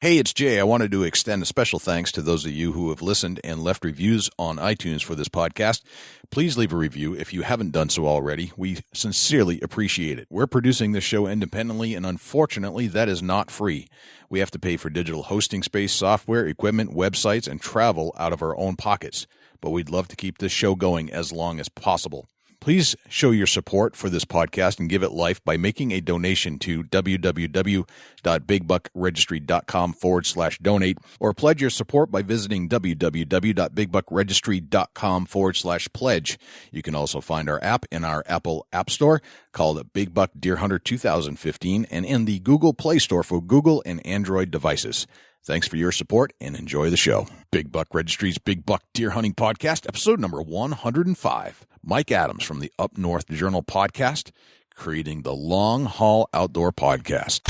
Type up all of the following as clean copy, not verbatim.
Hey, it's Jay. I wanted to extend a special thanks to those of you who have listened and left reviews on iTunes for this podcast. Please leave a review if you haven't done so already. We sincerely appreciate it. We're producing this show independently, and unfortunately, that is not free. We have to pay for digital hosting space, software, equipment, websites, and travel out of our own pockets. But we'd love to keep this show going as long as possible. Please show your support for this podcast and give it life by making a donation to www.bigbuckregistry.com/donate or pledge your support by visiting www.bigbuckregistry.com/pledge. You can also find our app in our Apple App Store called Big Buck Deer Hunter 2015 and in the Google Play Store for Google and Android devices. Thanks for your support and enjoy the show. Big Buck Registry's Big Buck Deer Hunting Podcast, episode number 105. Mike Adams from the Up North Journal podcast, creating the Long Haul Outdoor Podcast.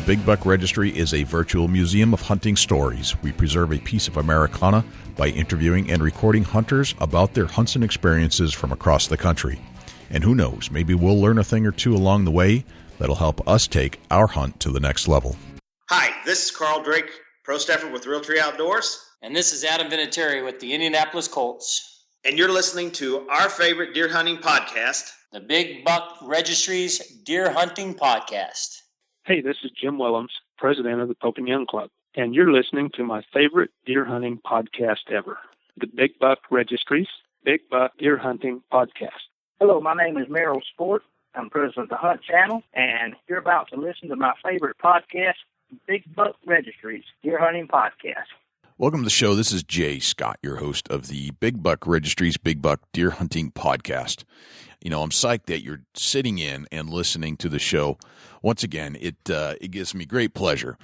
Big Buck Registry is a virtual museum of hunting stories. We preserve a piece of Americana by interviewing and recording hunters about their hunts and experiences from across the country. And who knows, maybe we'll learn a thing or two along the way that'll help us take our hunt to the next level. Hi, this is Carl Drake, pro staffer with Realtree Outdoors. And this is Adam Vinatieri with the Indianapolis Colts. And you're listening to our favorite deer hunting podcast, the Big Buck Registry's Deer Hunting Podcast. Hey, this is Jim Willems, president of the Pope and Young Club, and you're listening to my favorite deer hunting podcast ever, the Big Buck Registry's Big Buck Deer Hunting Podcast. Hello, my name is Merrill Sport. I'm president of the Hunt Channel, and you're about to listen to my favorite podcast, Big Buck Registry's Deer Hunting Podcast. Welcome to the show. This is Jay Scott, your host of the Big Buck Registry's Big Buck Deer Hunting Podcast. You know, I'm psyched that you're sitting in and listening to the show. Once again, it gives me great pleasure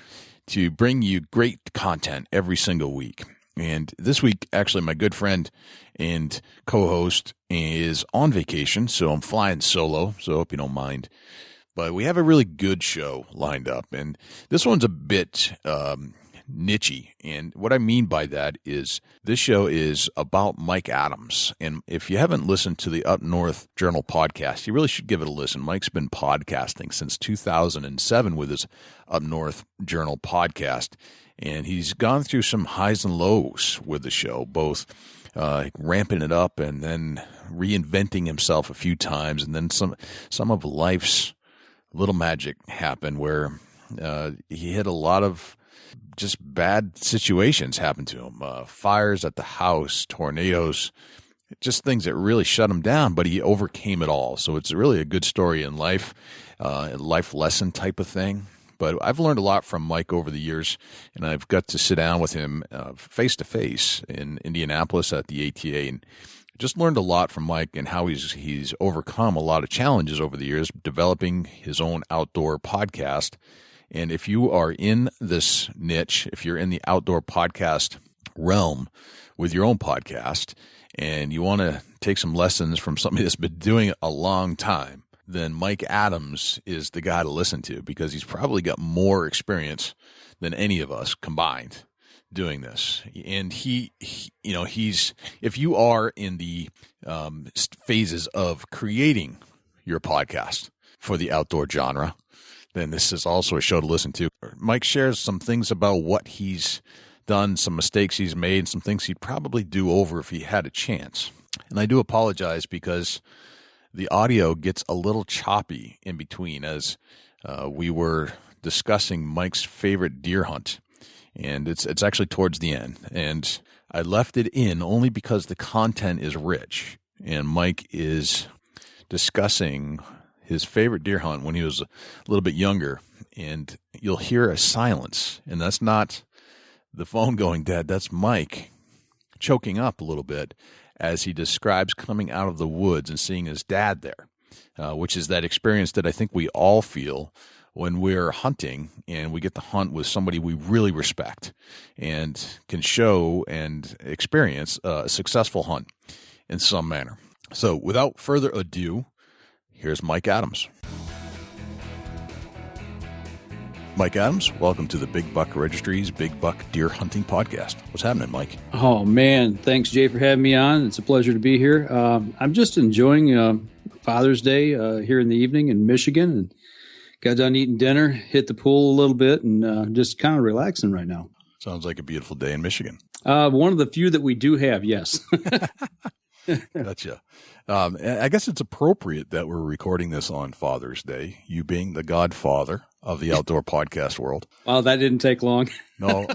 to bring you great content every single week. And this week, actually, my good friend and co-host is on vacation, so I'm flying solo, so I hope you don't mind. But we have a really good show lined up, and this one's a bit niche-y. And what I mean by that is this show is about Mike Adams. And if you haven't listened to the Up North Journal podcast, you really should give it a listen. Mike's been podcasting since 2007 with his Up North Journal podcast. And he's gone through some highs and lows with the show, both ramping it up and then reinventing himself a few times. And then some of life's little magic happened where he had a lot of just bad situations happen to him. Fires at the house, tornadoes, just things that really shut him down, but he overcame it all. So it's really a good story in life, a life lesson type of thing. But I've learned a lot from Mike over the years, and I've got to sit down with him face to face in Indianapolis at the ATA, and just learned a lot from Mike and how he's overcome a lot of challenges over the years, developing his own outdoor podcast. And if you are in this niche, if you're in the outdoor podcast realm with your own podcast and you want to take some lessons from somebody that's been doing it a long time, then Mike Adams is the guy to listen to because he's probably got more experience than any of us combined doing this. And he's, if you are in the phases of creating your podcast for the outdoor genre, then this is also a show to listen to. Mike shares some things about what he's done, some mistakes he's made, some things he'd probably do over if he had a chance. And I do apologize because the audio gets a little choppy in between as we were discussing Mike's favorite deer hunt. And it's actually towards the end. And I left it in only because the content is rich. And Mike is discussing his favorite deer hunt when he was a little bit younger, and you'll hear a silence, and that's not the phone going dead. That's Mike choking up a little bit as he describes coming out of the woods and seeing his dad there, which is that experience that I think we all feel when we're hunting and we get to hunt with somebody we really respect and can show and experience a successful hunt. in some manner. So without further ado, here's Mike Adams. Mike Adams, welcome to the Big Buck Registries Big Buck Deer Hunting Podcast. What's happening, Mike? Oh, man. Thanks, Jay, for having me on. It's a pleasure to be here. I'm just enjoying Father's Day here in the evening in Michigan, and got done eating dinner, hit the pool a little bit, and just kind of relaxing right now. Sounds like a beautiful day in Michigan. One of the few that we do have, yes. Gotcha. I guess it's appropriate that we're recording this on Father's Day, you being the godfather of the outdoor podcast world. Well, that didn't take long. No,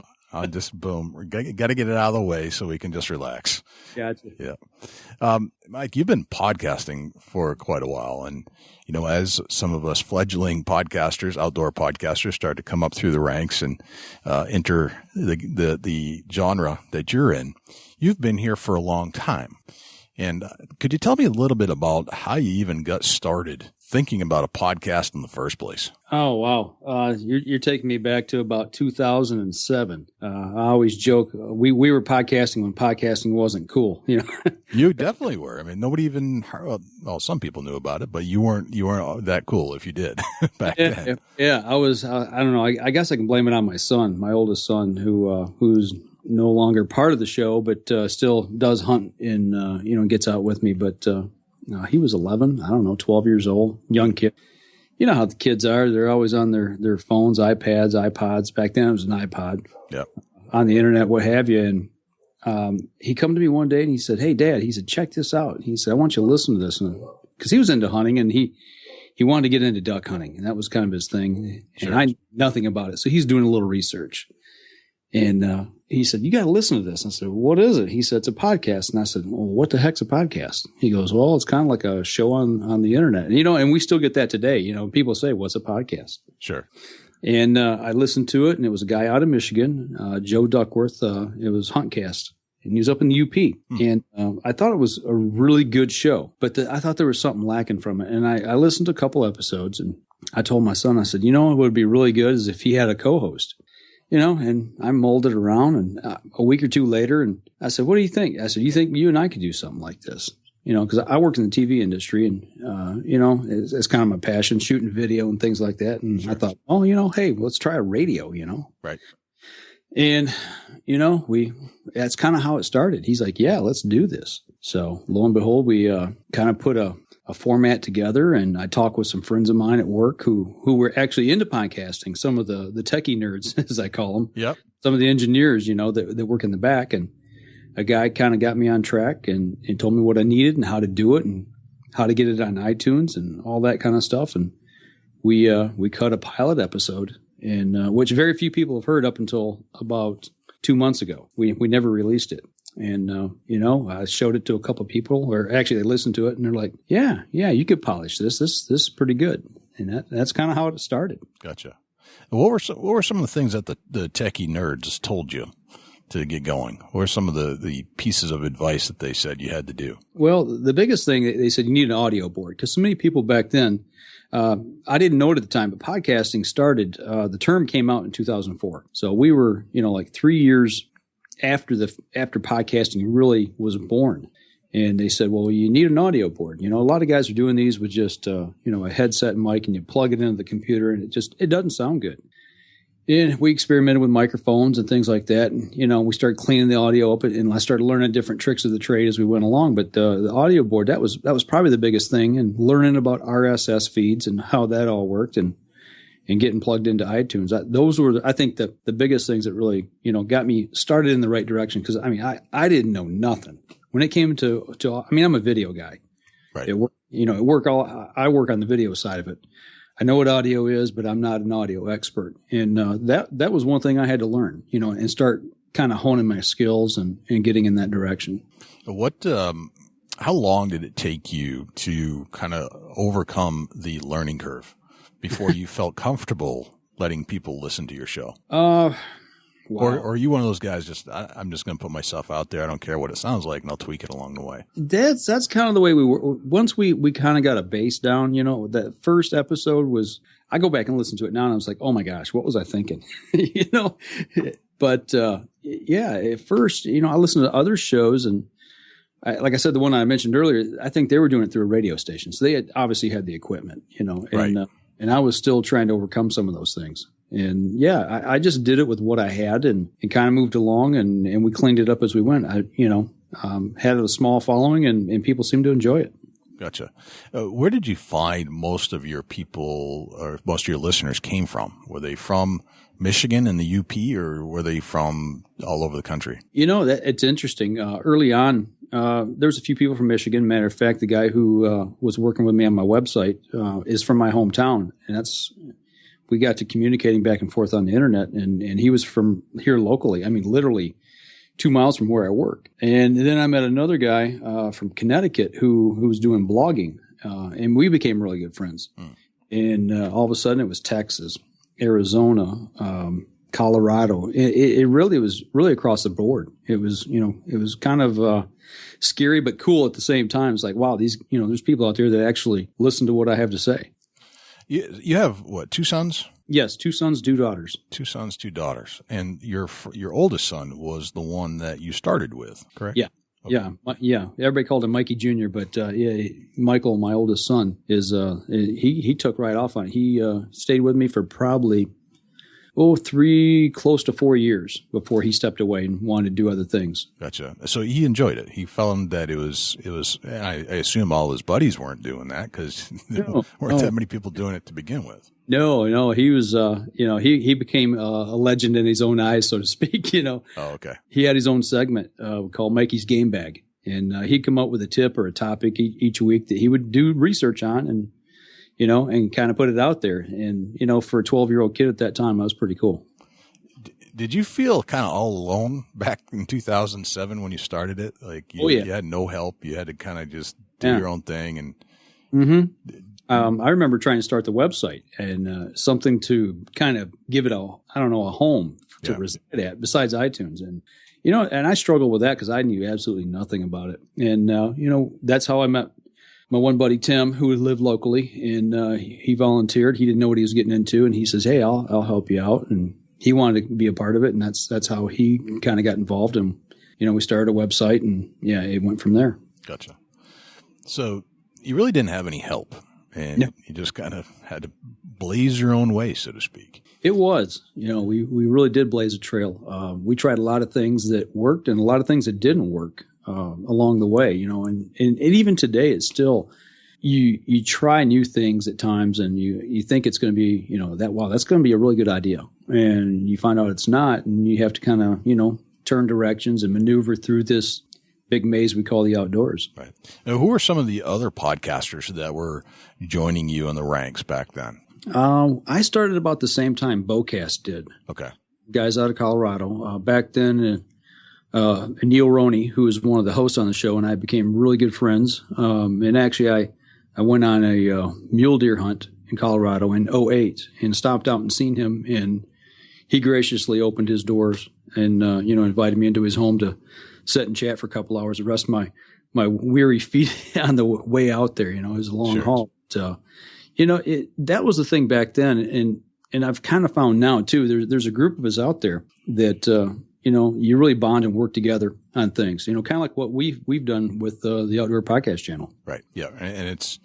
just boom. Got to get it out of the way so we can just relax. Gotcha. Yeah. Mike, you've been podcasting for quite a while. And, you know, as some of us fledgling podcasters, outdoor podcasters start to come up through the ranks and enter the genre that you're in, you've been here for a long time. And could you tell me a little bit about how you even got started thinking about a podcast in the first place? Oh, wow. You're taking me back to about 2007. I always joke, we were podcasting when podcasting wasn't cool. You know, You definitely were. I mean, nobody even, well, some people knew about it, but you weren't that cool if you did back then. Yeah, I was, I don't know. I guess I can blame it on my son, my oldest son, who's no longer part of the show, but still does hunt and, gets out with me. But he was 11, 12 years old, young kid. You know how the kids are. They're always on their phones, iPads, iPods. Back then it was an iPod. Yep. On the internet, what have you. And he come to me one day and he said, "Hey, Dad," he said, "check this out." He said, "I want you to listen to this." Because he was into hunting and he wanted to get into duck hunting. And that was kind of his thing. Sure. And I knew nothing about it. So he's doing a little research. And he said, "You got to listen to this." I said, "What is it?" He said, "It's a podcast." And I said, "Well, what the heck's a podcast?" He goes, "Well, it's kind of like a show on the internet." And, and we still get that today. People say, "What's a podcast?" Sure. And I listened to it, and it was a guy out of Michigan, Joe Duckworth. It was Huncast, and he was up in the UP. And I thought it was a really good show, but I thought there was something lacking from it. And I listened to a couple episodes, and I told my son, I said, what would be really good is if he had a co-host. And I mulled it around, and a week or two later, and I said, "What do you think?" I said, "You think you and I could do something like this?" Because I work in the TV industry, and, it's kind of my passion, shooting video and things like that. And sure. I thought, hey, let's try a radio, Right. And, that's kind of how it started. He's like, "Yeah, let's do this." So lo and behold, we kind of put a format together, and I talked with some friends of mine at work who were actually into podcasting, some of the techie nerds, as I call them. Yep. Some of the engineers, that work in the back. And a guy kind of got me on track and told me what I needed and how to do it and how to get it on iTunes and all that kind of stuff. And we cut a pilot episode, and which very few people have heard up until about 2 months ago. We never released it. And, I showed it to a couple of people, or actually they listened to it and they're like, yeah, you could polish this. This is pretty good. And that's kind of how it started. Gotcha. What were some of the things that the techie nerds told you to get going? What were some of the pieces of advice that they said you had to do? Well, the biggest thing, they said you need an audio board, because so many people back then, I didn't know it at the time, but podcasting started, the term came out in 2004. So we were, like 3 years after podcasting really was born. And they said, well, you need an audio board. A lot of guys are doing these with just, a headset and mic, and you plug it into the computer, and it doesn't sound good. And we experimented with microphones and things like that. And, we started cleaning the audio up, and I started learning different tricks of the trade as we went along. But the audio board, that was probably the biggest thing, and learning about RSS feeds and how that all worked, and getting plugged into iTunes. Those were, I think, the biggest things that really, got me started in the right direction. Because, I didn't know nothing. When it came to I'm a video guy. Right. I work on the video side of it. I know what audio is, but I'm not an audio expert. And that was one thing I had to learn, and start kind of honing my skills and getting in that direction. How long did it take you to kind of overcome the learning curve before you felt comfortable letting people listen to your show? Wow. Or are you one of those guys I'm just going to put myself out there. I don't care what it sounds like, and I'll tweak it along the way. That's kind of the way we were. Once we kind of got a base down, that first episode was, I go back and listen to it now and I was like, oh my gosh, what was I thinking? But, at first, I listened to other shows, and like I said, the one I mentioned earlier, I think they were doing it through a radio station. So they had obviously had the equipment, and, Right. And I was still trying to overcome some of those things. And yeah, I just did it with what I had and kind of moved along and we cleaned it up as we went. Had a small following and people seemed to enjoy it. Gotcha. Where did you find most of your people or most of your listeners came from? Were they from Michigan and the UP, or were they from all over the country? It's interesting. Early on, there's a few people from Michigan. Matter of fact, the guy who was working with me on my website is from my hometown, and we got to communicating back and forth on the internet, and he was from here locally. I mean, literally 2 miles from where I work. And then I met another guy from Connecticut who was doing blogging, and we became really good friends. And all of a sudden, it was Texas, Arizona, Colorado. It really was really across the board. It was kind of scary but cool at the same time. It's like, wow, there's people out there that actually listen to what I have to say. You have what, 2 sons? Yes, 2 sons, 2 daughters. 2 sons, 2 daughters. And your oldest son was the one that you started with, correct? Yeah. Okay. Yeah. Everybody called him Mikey Jr., but Michael, my oldest son, he took right off on it. He stayed with me for probably 3, close to 4 years before he stepped away and wanted to do other things. Gotcha. So he enjoyed it. He found that it was. I assume all his buddies weren't doing that because there weren't that many people doing it to begin with. No, he was, he became a legend in his own eyes, so to speak, Oh, okay. He had his own segment called Mikey's Game Bag, and he'd come up with a tip or a topic each week that he would do research on and kind of put it out there. And, for a 12-year-old kid at that time, that was pretty cool. Did you feel kind of all alone back in 2007 when you started it? Like you had no help. You had to kind of just do your own thing. And I remember trying to start the website and something to kind of give it a home to reside at besides iTunes. And, and I struggled with that because I knew absolutely nothing about it. And, that's how I met my one buddy, Tim, who lived locally, and he volunteered. He didn't know what he was getting into. And he says, hey, I'll help you out. And he wanted to be a part of it. And that's how he kind of got involved. And, we started a website and it went from there. Gotcha. So you really didn't have any help. And you just kind of had to blaze your own way, so to speak. It was. We really did blaze a trail. We tried a lot of things that worked and a lot of things that didn't work along the way, and even today it's still, you try new things at times and you think it's going to be, that's going to be a really good idea. And you find out it's not, and you have to kind of, turn directions and maneuver through this big maze we call the outdoors. Right. Now, who are some of the other podcasters that were joining you in the ranks back then? I started about the same time Bocast did. Okay. Guys out of Colorado. Back then, Neil Roney, who was one of the hosts on the show, and I became really good friends. And actually, I went on a mule deer hunt in Colorado in 2008 and stopped out and seen him, and he graciously opened his doors and, invited me into his home to sit and chat for a couple hours, and rest my weary feet on the way out there. It was a long haul. So, that was the thing back then. And I've kind of found now too, there's a group of us out there that, you really bond and work together on things, kind of like what we've done with the Outdoor Podcast channel. Right. Yeah. And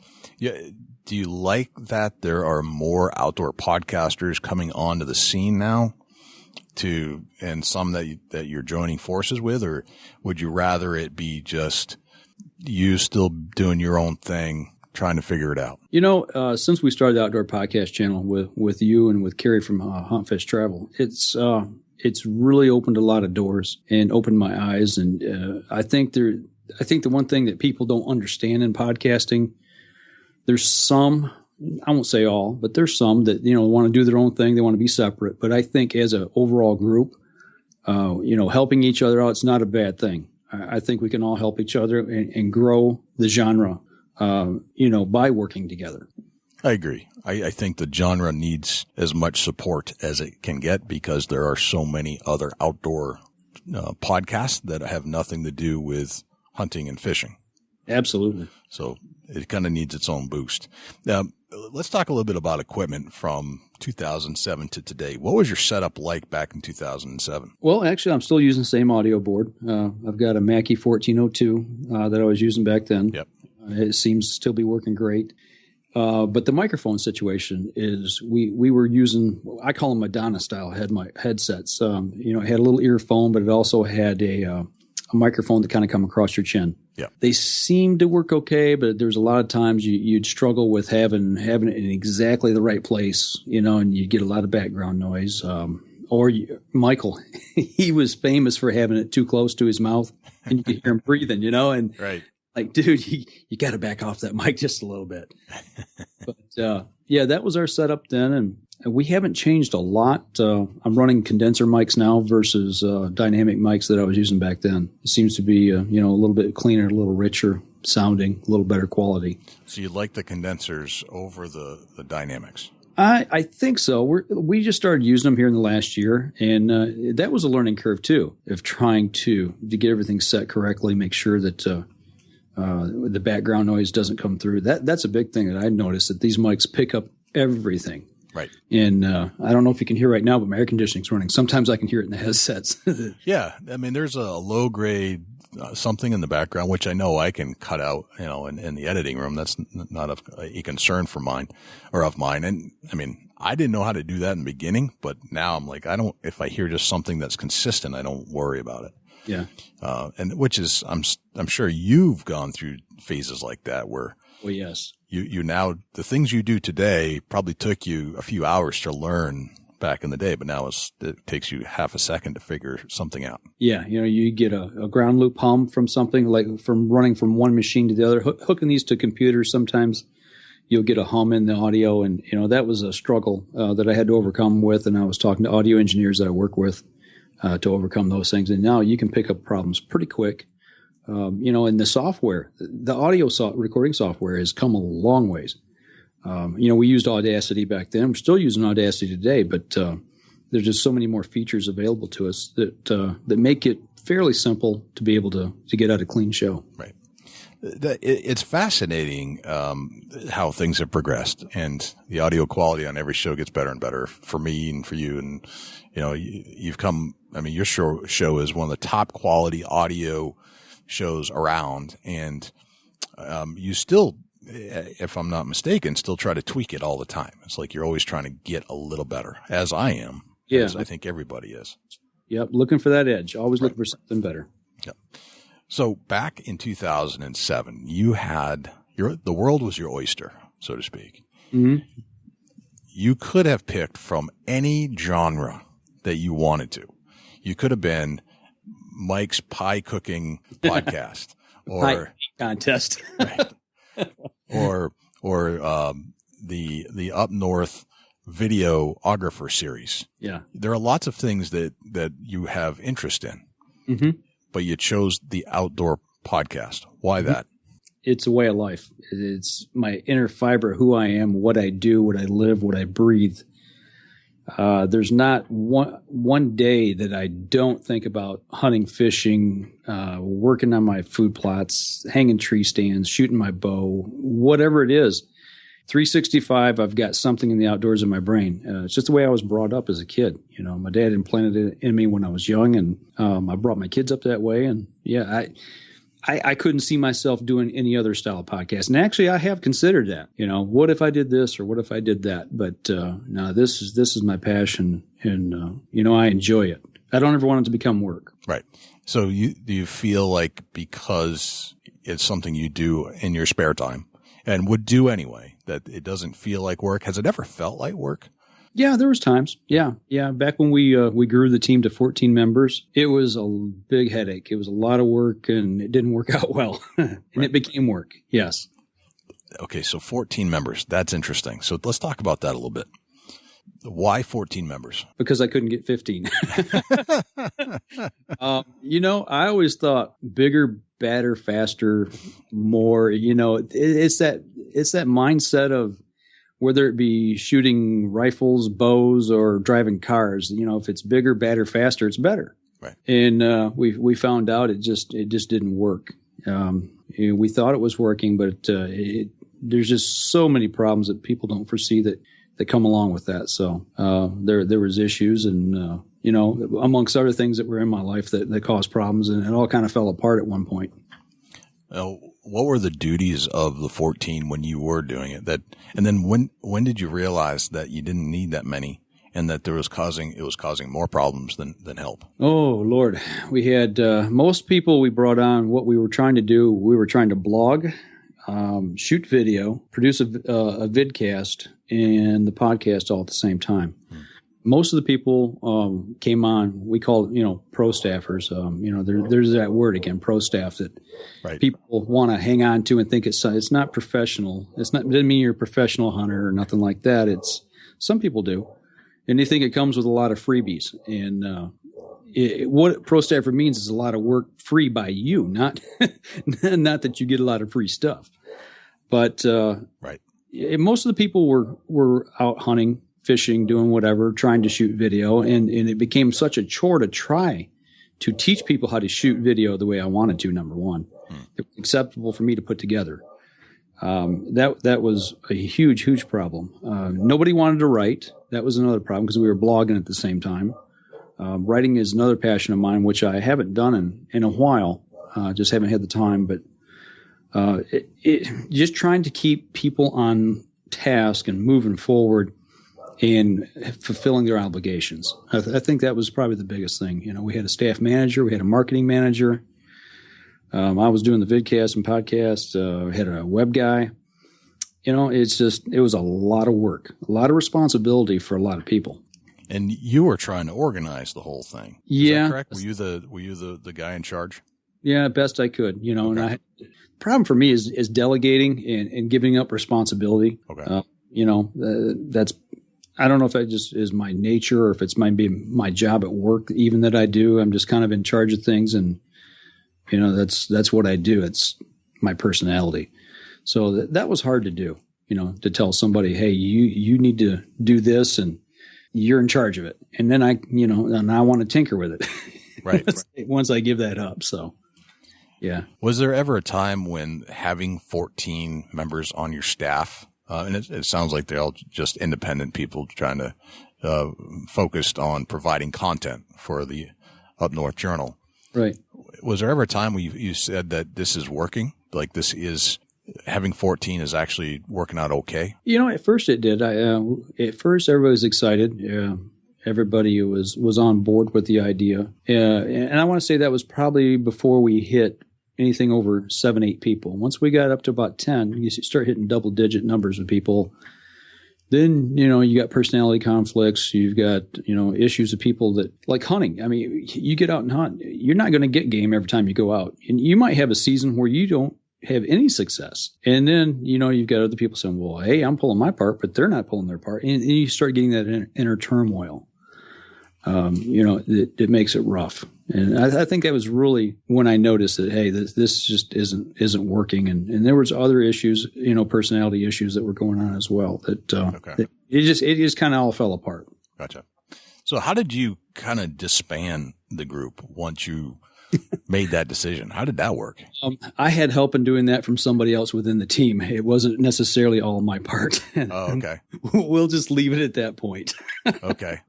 do you like that there are more outdoor podcasters coming onto the scene now? And some that you're joining forces with, or would you rather it be just you still doing your own thing, trying to figure it out? Since we started the Outdoor Podcast channel with you and with Carrie from Hunt Fish Travel, it's really opened a lot of doors and opened my eyes. And I think the one thing that people don't understand in podcasting, there's some, I won't say all, but there's some that, want to do their own thing. They want to be separate. But I think as an overall group, helping each other out, it's not a bad thing. I think we can all help each other and grow the genre, by working together. I agree. I think the genre needs as much support as it can get because there are so many other outdoor podcasts that have nothing to do with hunting and fishing. Absolutely. So it kind of needs its own boost. let's talk a little bit about equipment from 2007 to today. What was your setup like back in 2007? Well, actually, I'm still using the same audio board. I've got a Mackie 1402 that I was using back then. Yep. It seems to still be working great. But the microphone situation is we were using, I call them Madonna-style headsets. It had a little earphone, but it also had a microphone that kind of come across your chin. Yeah. They seemed to work okay, but there's a lot of times you'd struggle with having it in exactly the right place, and you get a lot of background noise. Michael, he was famous for having it too close to his mouth, and you could hear him breathing, and right. Like, dude, you got to back off that mic just a little bit. But that was our setup then, and we haven't changed a lot. I'm running condenser mics now versus dynamic mics that I was using back then. It seems to be a little bit cleaner, a little richer sounding, a little better quality. So you like the condensers over the dynamics? I think so. We just started using them here in the last year, and that was a learning curve too, of trying to get everything set correctly, make sure that the background noise doesn't come through. That's a big thing that I noticed, that these mics pick up everything. Right. And I don't know if you can hear right now, but my air conditioning's running. Sometimes I can hear it in the headsets. Yeah. I mean, there's a low grade something in the background, which I know I can cut out, in the editing room. That's not a concern of mine. And I mean, I didn't know how to do that in the beginning, but now I'm like, if I hear just something that's consistent, I don't worry about it. Yeah. And which is, I'm sure you've gone through phases like that where, well, yes, you now, the things you do today probably took you a few hours to learn back in the day, but now it takes you half a second to figure something out. Yeah. You get a ground loop hum from something, like from running from one machine to the other, hooking these to computers. Sometimes you'll get a hum in the audio, and, that was a struggle that I had to overcome with. And I was talking to audio engineers that I work with to overcome those things. And now you can pick up problems pretty quick. And the software, the audio recording software has come a long ways. We used Audacity back then. We're still using Audacity today, but there's just so many more features available to us that make it fairly simple to be able to get out a clean show. Right. It's fascinating how things have progressed, and the audio quality on every show gets better and better for me and for you. And you've come. I mean, your show is one of the top quality audio shows around, and you still, if I'm not mistaken, still try to tweak it all the time. It's like you're always trying to get a little better, as I am. Yeah, as I think everybody is. Yep, looking for that edge. Always looking for something better. Yep. So back in 2007, you had the world was your oyster, so to speak. Mm-hmm. You could have picked from any genre that you wanted to. You could have been Mike's pie cooking podcast, or pie contest, or the Up North videographer series. Yeah, there are lots of things that you have interest in. Mm-hmm. But you chose the outdoor podcast. Why that? It's a way of life. It's my inner fiber, who I am, what I do, what I live, what I breathe. There's not one day that I don't think about hunting, fishing, working on my food plots, hanging tree stands, shooting my bow, whatever it is. 365, I've got something in the outdoors in my brain. It's just the way I was brought up as a kid. My dad implanted it in me when I was young, and I brought my kids up that way. And yeah, I couldn't see myself doing any other style of podcast. And actually, I have considered that. What if I did this, or what if I did that? But no, this is my passion, and I enjoy it. I don't ever want it to become work. Right. So do you feel like, because it's something you do in your spare time and would do anyway, that it doesn't feel like work? Has it ever felt like work? Yeah, there was times. Yeah. Back when we grew the team to 14 members, it was a big headache. It was a lot of work, and it didn't work out well. And It became work. Yes. Okay, so 14 members. That's interesting. So let's talk about that a little bit. Why 14 members? Because I couldn't get 15. I always thought bigger, badder, faster, more. It's that mindset of, whether it be shooting rifles, bows, or driving cars, if it's bigger, badder, faster, it's better. Right. And we found out it just didn't work. We thought it was working, but there's just so many problems that people don't foresee that come along with that. So there was issues, and amongst other things that were in my life that caused problems, and it all kind of fell apart at one point. What were the duties of the 14 when you were doing it? And then when did you realize that you didn't need that many, and that it was causing more problems than help? Oh, Lord. We had most people we brought on, what we were trying to do, we were trying to blog, shoot video, produce a vidcast, and the podcast all at the same time. Most of the people came on, we call it, pro staffers. There's that word again, pro staff, that right. People want to hang on to and think it's not professional. It doesn't mean you're a professional hunter or nothing like that. Some people do. And they think it comes with a lot of freebies. And what pro staffer means is a lot of work free by you, not that you get a lot of free stuff. But right. Most of the people were out hunting, fishing, doing whatever, trying to shoot video. And it became such a chore to try to teach people how to shoot video the way I wanted to, number one. It was acceptable for me to put together. That was a huge problem. Nobody wanted to write. That was another problem because we were blogging at the same time. Writing is another passion of mine, which I haven't done in a while. Just haven't had the time. But just trying to keep people on task and moving forward and fulfilling their obligations. I think that was probably the biggest thing. We had a staff manager, we had a marketing manager. I was doing the vidcast and podcast. I had a web guy. It was a lot of work, a lot of responsibility for a lot of people. And you were trying to organize the whole thing. Is that correct? Were you the guy in charge? Yeah, best I could. Okay. And the problem for me is delegating and giving up responsibility. Okay. That's, I don't know if that just is my nature or if it's might be my job at work, even that I do. I'm just kind of in charge of things, and that's what I do. It's my personality. So that was hard to do, to tell somebody, hey, you need to do this and you're in charge of it. And then I want to tinker with it. Right. Once I give that up. So, yeah. Was there ever a time when having 14 members on your staff, and it sounds like they're all just independent people trying to focused on providing content for the Up North Journal. Right. Was there ever a time where you said that this is working? Like having 14 is actually working out okay? At first it did. At first everybody was excited. Everybody was on board with the idea. And I want to say that was probably before we hit anything over 7-8 people. Once we got up to about 10, you start hitting double-digit numbers of people. Then, you got personality conflicts. You've got, issues of people that like hunting. I mean, you get out and hunt. You're not going to get game every time you go out. And you might have a season where you don't have any success. And then, you've got other people saying, well, hey, I'm pulling my part, but they're not pulling their part. And you start getting that inner turmoil. It makes it rough. And I think that was really when I noticed that, hey, this just isn't working. And there was other issues, personality issues that were going on as well. That it just kind of all fell apart. Gotcha. So how did you kind of disband the group once you made that decision? How did that work? I had help in doing that from somebody else within the team. It wasn't necessarily all my part. Oh, okay. We'll just leave it at that point. Okay.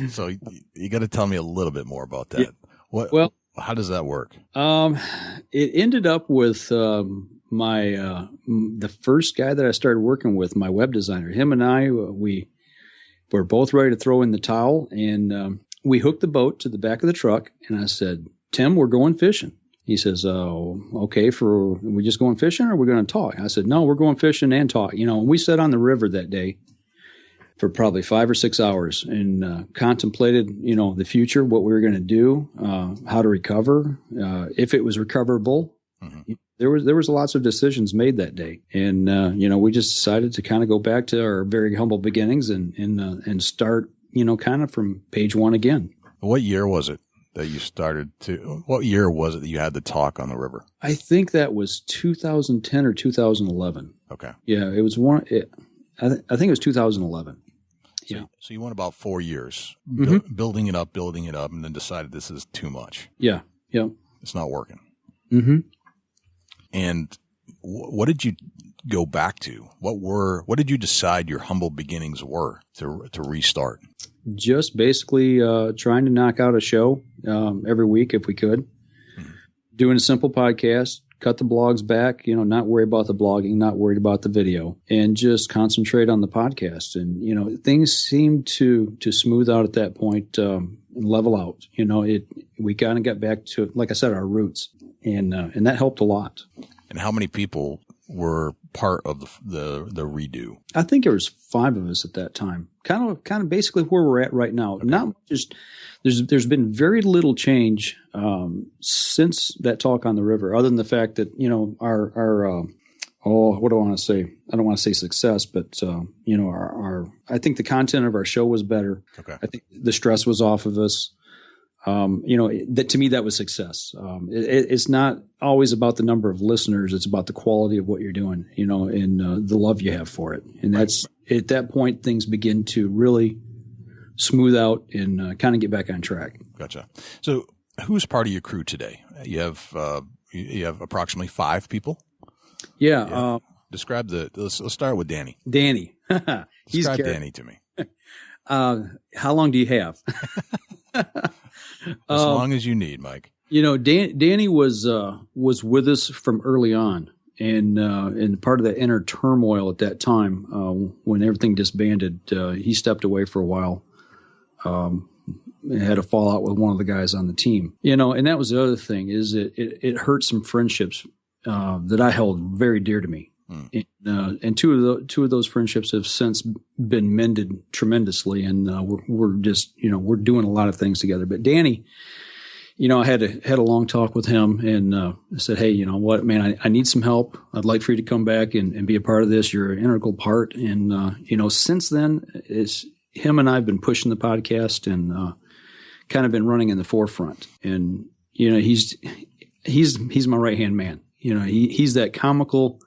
So you got to tell me a little bit more about that. Yeah. How does that work? It ended up with the first guy that I started working with, my web designer. Him and I, we were both ready to throw in the towel, and we hooked the boat to the back of the truck. And I said, Tim, we're going fishing. He says, oh, okay, are we just going fishing or are we going to talk? I said, no, we're going fishing and talk. We sat on the river that day for probably 5 or 6 hours and contemplated, the future, what we were going to do, how to recover, if it was recoverable. Mm-hmm. There was lots of decisions made that day. And, we just decided to kind of go back to our very humble beginnings and start, kind of from page one again. What year was it that you what year was it that you had the talk on the river? I think that was 2010 or 2011. Okay. Yeah, it was I think it was 2011. Yeah. So you went about 4 years building it up, and then decided this is too much. Yeah. Yeah. It's not working. Mm-hmm. And what did you go back to? What did you decide your humble beginnings were to restart? Just basically trying to knock out a show every week if we could. Doing a simple podcast, cut the blogs back, not worry about the blogging, not worried about the video, and just concentrate on the podcast. And, things seemed to smooth out at that point and level out. We kind of got back to, like I said, our roots, and that helped a lot. And how many people were part of the redo? I think there was 5 of us at that time. Kind of basically where we're at right now. Okay. Not just there's been very little change since that talk on the river, other than the fact that our what do I want to say? I don't want to say success, but our I think the content of our show was better. Okay. I think the stress was off of us. That to me, that was success. It's not always about the number of listeners. It's about the quality of what you're doing, and the love you have for it. And that's at that point, things begin to really smooth out and kind of get back on track. Gotcha. So who's part of your crew today? You have approximately 5 people. Yeah. Describe let's start with Danny. Danny. Describe Danny to me. How long do you have? As long as you need, Mike. Danny was with us from early on, and part of the inner turmoil at that time when everything disbanded, he stepped away for a while. Had a fallout with one of the guys on the team, and that was the other thing is it hurt some friendships that I held very dear to me. And two of those friendships have since been mended tremendously, and we're just we're doing a lot of things together. But Danny, I had a long talk with him, and I said, hey, you know what, man, I need some help. I'd like for you to come back and be a part of this. You're an integral part, and since then, it's him and I've been pushing the podcast and kind of been running in the forefront. And he's my right hand man. He's that comical,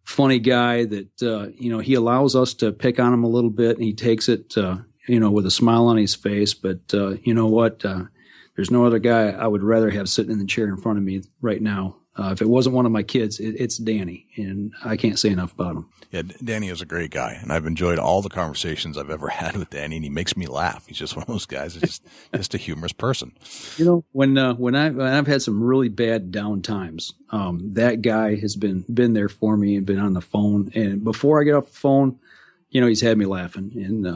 funny guy that, he allows us to pick on him a little bit, and he takes it, with a smile on his face. But, there's no other guy I would rather have sitting in the chair in front of me right now. If it wasn't one of my kids, it's Danny, and I can't say enough about him. Yeah, Danny is a great guy, and I've enjoyed all the conversations I've ever had with Danny, and he makes me laugh. He's just one of those guys. He's just a humorous person. When I've had some really bad down times, that guy has been there for me and been on the phone. And before I get off the phone, he's had me laughing. And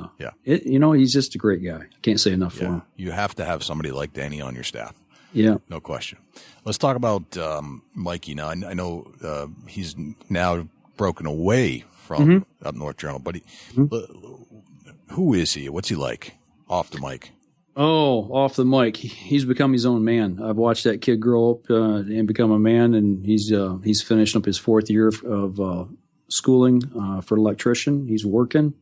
he's just a great guy. I can't say enough for him. You have to have somebody like Danny on your staff. Yeah, no question. Let's talk about Mikey now. I know he's now broken away from Up North Journal, but who is he? What's he like off the mic? Oh, off the mic, he's become his own man. I've watched that kid grow up and become a man, and he's finished up his 4th year of schooling for electrician. He's working.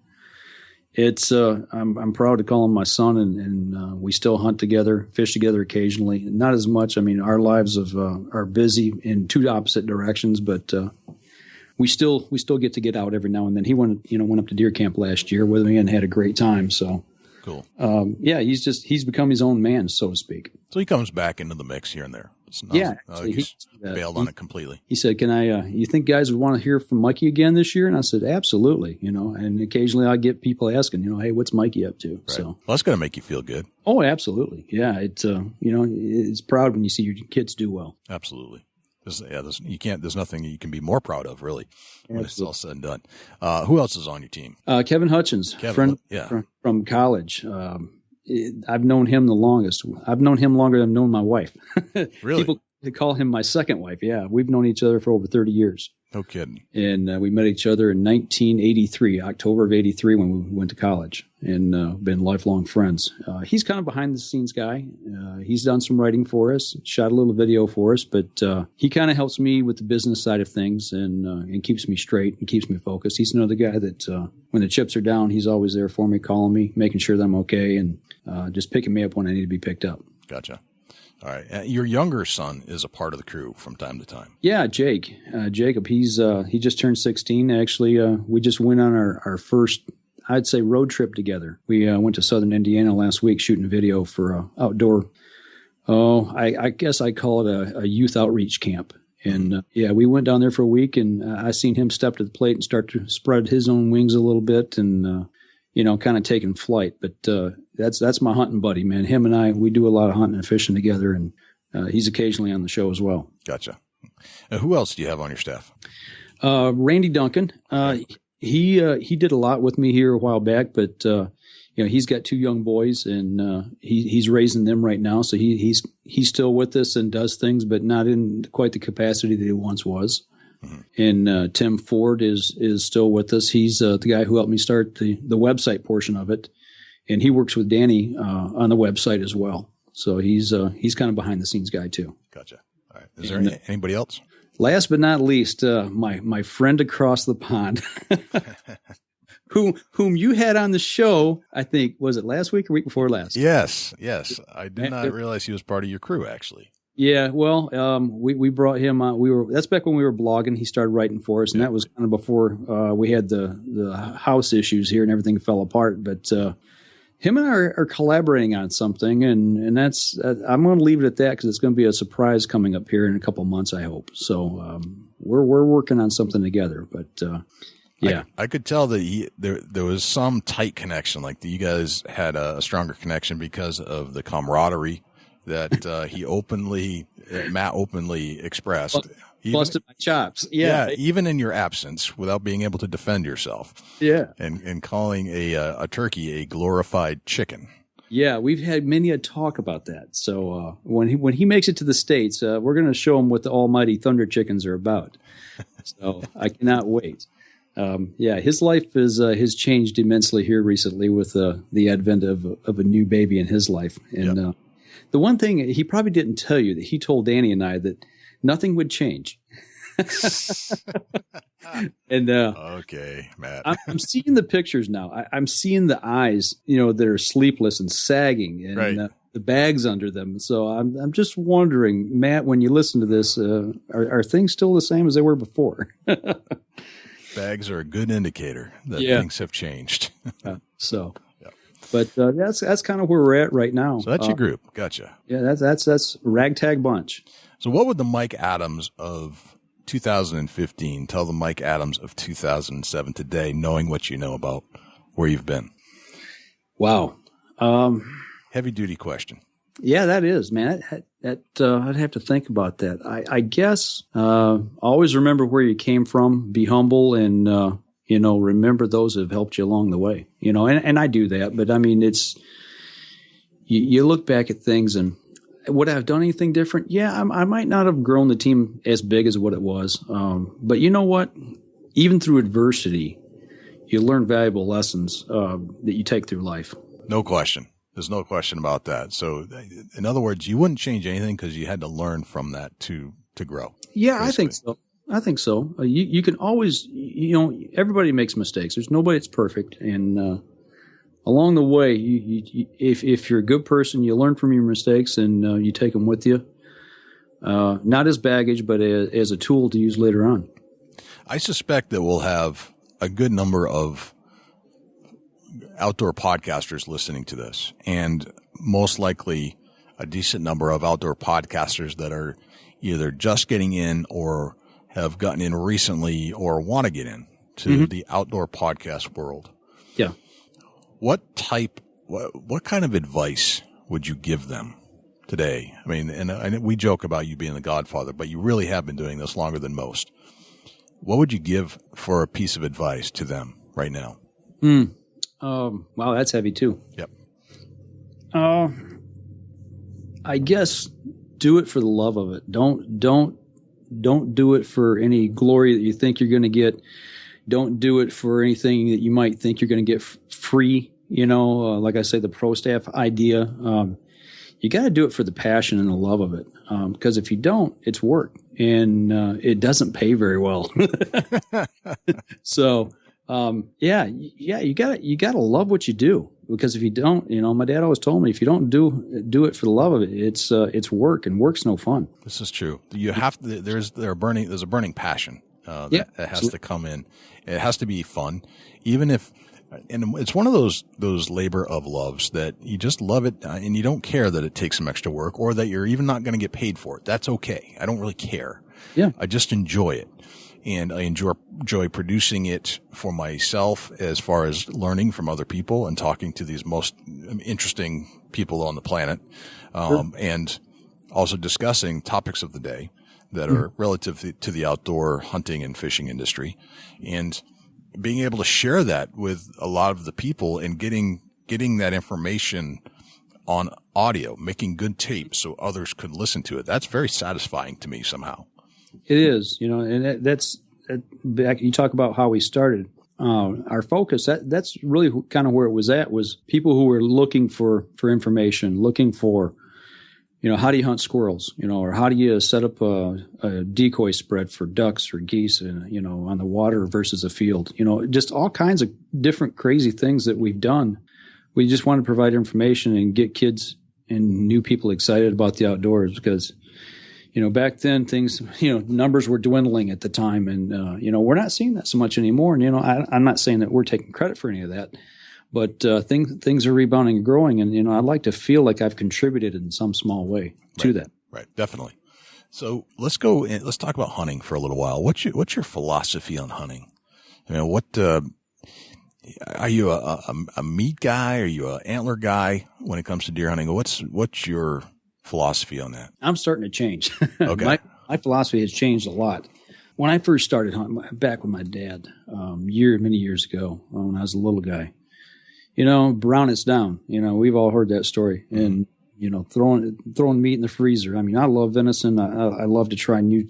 It's I'm proud to call him my son, and we still hunt together, fish together occasionally. Not as much. I mean, our lives are busy in 2 opposite directions, but we still get out every now and then. He went up to deer camp last year with me and had a great time. So cool. He's become his own man, so to speak. So he comes back into the mix here and there. He's bailed on it completely. He said, "Can I? You think guys would want to hear from Mikey again this year?" And I said, "Absolutely." And occasionally I get people asking, "Hey, what's Mikey up to?" Right. So well, that's going to make you feel good. Oh, absolutely. Yeah, it's proud when you see your kids do well. Absolutely. There's nothing you can be more proud of, really, when it's all said and done. Who else is on your team? Kevin Hutchins, friend from college. I've known him the longest. I've known him longer than I've known my wife. Really? People call him my second wife. Yeah, we've known each other for over 30 years. No kidding. And we met each other in 1983, October of 83, when we went to college, and been lifelong friends. He's kind of behind the scenes guy. He's done some writing for us, shot a little video for us, but he kind of helps me with the business side of things and keeps me straight and keeps me focused. He's another guy that when the chips are down, he's always there for me, calling me, making sure that I'm okay, and just picking me up when I need to be picked up. Gotcha. All right. Your younger son is a part of the crew from time to time. Yeah, Jacob. He just turned 16. Actually, we just went on our first, I'd say, road trip together. We went to southern Indiana last week shooting a video for outdoor. I guess I call it a youth outreach camp. And we went down there for a week, and I seen him step to the plate and start to spread his own wings a little bit, and kind of taking flight. But that's my hunting buddy, man. Him and we do a lot of hunting and fishing together, and he's occasionally on the show as well. Gotcha. Who else do you have on your staff? Randy Duncan. He did a lot with me here a while back, but he's got 2 young boys, and he's raising them right now. So he's still with us and does things, but not in quite the capacity that he once was. Mm-hmm. And Tim Ford is still with us. He's the guy who helped me start the website portion of it, and he works with Danny on the website as well. So he's kind of behind the scenes guy too. Gotcha. All right. Is there anybody else? Last but not least, my friend across the pond, whom you had on the show, I think, was it last week or week before last? Yes. I did not realize he was part of your crew, actually. Yeah, well, we brought him on. That's back when we were blogging. He started writing for us, and that was kind of before we had the house issues here and everything fell apart. But him and I are collaborating on something, and that's I'm going to leave it at that because it's going to be a surprise coming up here in a couple of months, I hope. So we're working on something together, but yeah, I could tell that there was some tight connection, like you guys had a stronger connection because of the camaraderie that Matt openly expressed. Busted my chops. Yeah, even in your absence, without being able to defend yourself. Yeah, and calling a turkey a glorified chicken. Yeah, we've had many a talk about that. So when he makes it to the States, we're going to show him what the almighty Thunder Chickens are about. So I cannot wait. His life has changed immensely here recently with the advent of a new baby in his life. And the one thing he probably didn't tell you that he told Danny and I that nothing would change. And okay, Matt, I'm seeing the pictures now. I'm seeing the eyes, that are sleepless and sagging, and the bags under them. So I'm just wondering, Matt, when you listen to this, are things still the same as they were before? Bags are a good indicator that things have changed. But that's kind of where we're at right now. So that's your group. Gotcha. Yeah, that's ragtag bunch. So what would the Mike Adams of 2015 tell the Mike Adams of 2007 today, knowing what you know about where you've been? Wow. Heavy duty question. Yeah, that is, man. I'd have to think about that. I guess always remember where you came from. Be humble and remember those who have helped you along the way. And I do that. But I mean, it's you look back at things and would I have done anything different? Yeah, I might not have grown the team as big as what it was. But you know what? Even through adversity, you learn valuable lessons that you take through life. No question. There's no question about that. So, in other words, you wouldn't change anything because you had to learn from that to grow. Yeah, basically. I think so. You can always, everybody makes mistakes. There's nobody that's perfect. And along the way, if you're a good person, you learn from your mistakes and you take them with you. Not as baggage, but as a tool to use later on. I suspect that we'll have a good number of outdoor podcasters listening to this, and most likely a decent number of outdoor podcasters that are either just getting in or have gotten in recently or want to get in to the outdoor podcast world. Yeah. What kind of advice would you give them today? I mean, and we joke about you being the Godfather, but you really have been doing this longer than most. What would you give for a piece of advice to them right now? Wow, that's heavy too. Yep. I guess do it for the love of it. Don't do it for any glory that you think you're going to get. Don't do it for anything that you might think you're going to get free. Like I say, the pro staff idea. You got to do it for the passion and the love of it. Because if you don't, it's work and it doesn't pay very well. So. You gotta love what you do, because if you don't, my dad always told me, if you don't do it for the love of it, it's work, and work's no fun. This is true. You have to, there's a burning passion, that has to come in. It has to be fun. Even if And it's one of those labor of loves that you just love it, and you don't care that it takes some extra work or that you're even not going to get paid for it. That's okay. I don't really care. Yeah. I just enjoy it. And I enjoy producing it for myself as far as learning from other people and talking to these most interesting people on the planet. And also discussing topics of the day that are relative to the outdoor hunting and fishing industry, and being able to share that with a lot of the people and getting that information on audio, making good tapes so others could listen to it. That's very satisfying to me somehow. It is, and that's you talk about how we started. Our focus, that's really kind of where it was at, was people who were looking for information, looking for, how do you hunt squirrels, or how do you set up a decoy spread for ducks or geese, on the water versus a field, just all kinds of different crazy things that we've done. We just want to provide information and get kids and new people excited about the outdoors because, back then things, numbers were dwindling at the time, and, we're not seeing that so much anymore. And, I'm not saying that we're taking credit for any of that, but things are rebounding and growing, and I'd like to feel like I've contributed in some small way to that. Right, definitely. So let's go and let's talk about hunting for a little while. What's your philosophy on hunting? What are you a meat guy? Are you an antler guy when it comes to deer hunting? What's your philosophy on that? I'm starting to change. Okay, my philosophy has changed a lot. When I first started hunting, back with my dad, many years ago, when I was a little guy. Brown it's down. We've all heard that story. And, throwing meat in the freezer. I mean, I love venison. I love to try new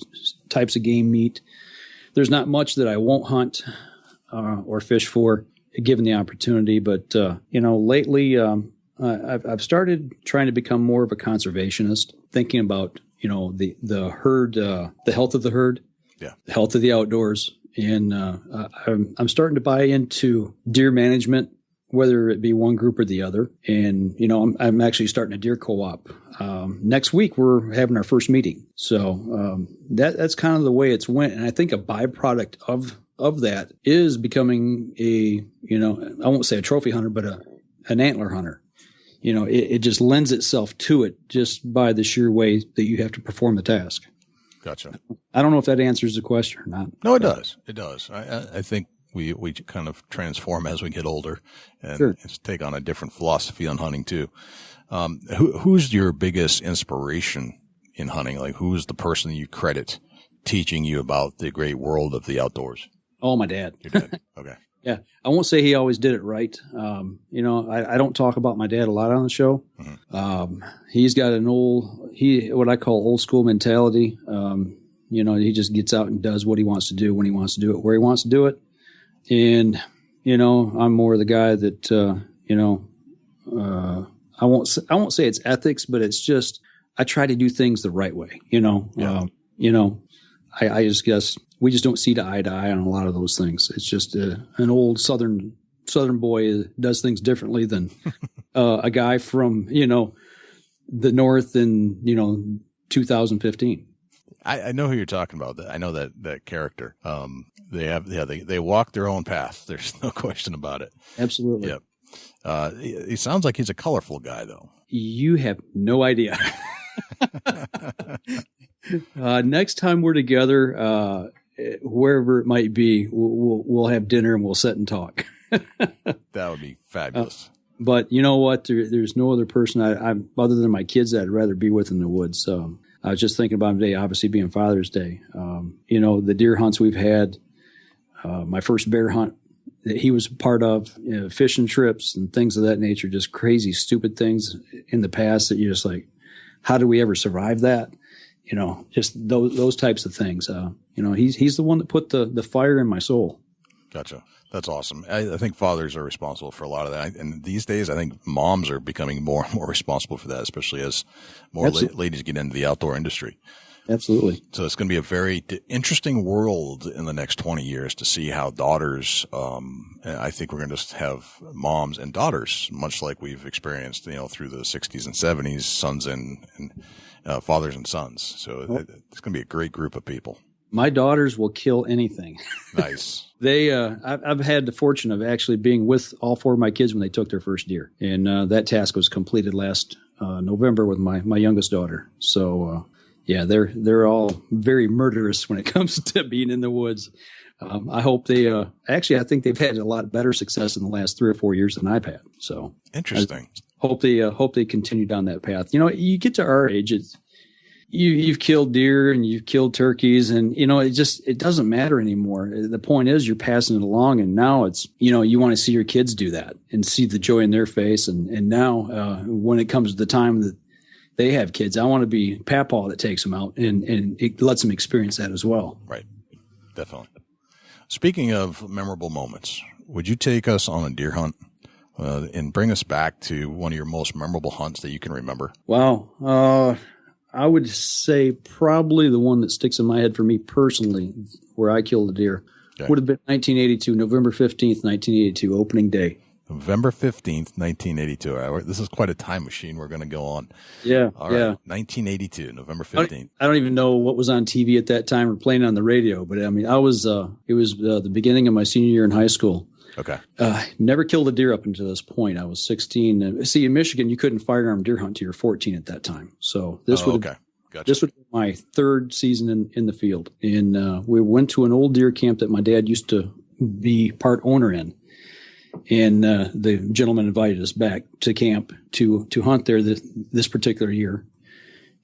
types of game meat. There's not much that I won't hunt or fish for, given the opportunity. But, lately I've started trying to become more of a conservationist, thinking about, the herd, the health of the herd, the health of the outdoors. And I'm starting to buy into deer management, whether it be one group or the other. And, I'm actually starting a deer co-op. Next week, we're having our first meeting. So that's kind of the way it's went. And I think a byproduct of that is becoming I won't say a trophy hunter, but an antler hunter. It just lends itself to it just by the sheer way that you have to perform the task. Gotcha. I don't know if that answers the question or not. No, it does. It does. I think we kind of transform as we get older and take on a different philosophy on hunting too. Who's your biggest inspiration in hunting? Like, who's the person you credit teaching you about the great world of the outdoors? Oh, my dad. Your dad. Okay. Yeah. I won't say he always did it right. I don't talk about my dad a lot on the show. Mm-hmm. He's got what I call old school mentality. He just gets out and does what he wants to do when he wants to do it, where he wants to do it. And, I'm more the guy that, I won't say it's ethics, but it's just, I try to do things the right way, I just guess we just don't see eye to eye on a lot of those things. It's just an old Southern boy does things differently than a guy from, the North in, 2015. I know who you're talking about. I know that character. They walk their own path. There's no question about it. Absolutely. Yep. He sounds like he's a colorful guy, though. You have no idea. Next time we're together, wherever it might be, we'll have dinner and we'll sit and talk. That would be fabulous. But you know what? There's no other person I'm other than my kids that I'd rather be with in the woods. So I was just thinking about today, obviously being Father's Day. The deer hunts we've had, my first bear hunt that he was part of, fishing trips and things of that nature, just crazy, stupid things in the past that you're just like, how did we ever survive that? Just those types of things. He's the one that put the fire in my soul. Gotcha. That's awesome. I think fathers are responsible for a lot of that. And these days, I think moms are becoming more and more responsible for that, especially as more ladies get into the outdoor industry. Absolutely. So it's going to be a very interesting world in the next 20 years to see how daughters, I think we're going to just have moms and daughters, much like we've experienced, through the 60s and 70s, sons and fathers and sons. So it's going to be a great group of people. My daughters will kill anything. Nice. I've had the fortune of actually being with all four of my kids when they took their first deer. And that task was completed last November with my youngest daughter. So, yeah, they're all very murderous when it comes to being in the woods. I hope I think they've had a lot better success in the last 3 or 4 years than I've had. So interesting. I hope they continue down that path. You know, you get to our age, you've killed deer and you've killed turkeys, and you know, it doesn't matter anymore. The point is you're passing it along, and now it's, you know, you want to see your kids do that and see the joy in their face. And now when it comes to the time that they have kids, I want to be Papaw that takes them out and it lets them experience that as well. Right. Definitely. Speaking of memorable moments, would you take us on a deer hunt and bring us back to one of your most memorable hunts that you can remember? Wow. I would say probably the one that sticks in my head for me personally, where I killed a deer, would have been 1982, November 15th, 1982, opening day. November 15th, 1982. All right, this is quite a time machine we're going to go on. Yeah. All right. 1982, November 15th. I don't even know what was on TV at that time or playing on the radio, but I mean, it was the beginning of my senior year in high school. Okay. Never killed a deer up until this point. I was 16. See, in Michigan, you couldn't firearm deer hunt till you're 14 at that time. So this would have been my third season in the field. And we went to an old deer camp that my dad used to be part owner in. And the gentleman invited us back to camp to hunt there this particular year.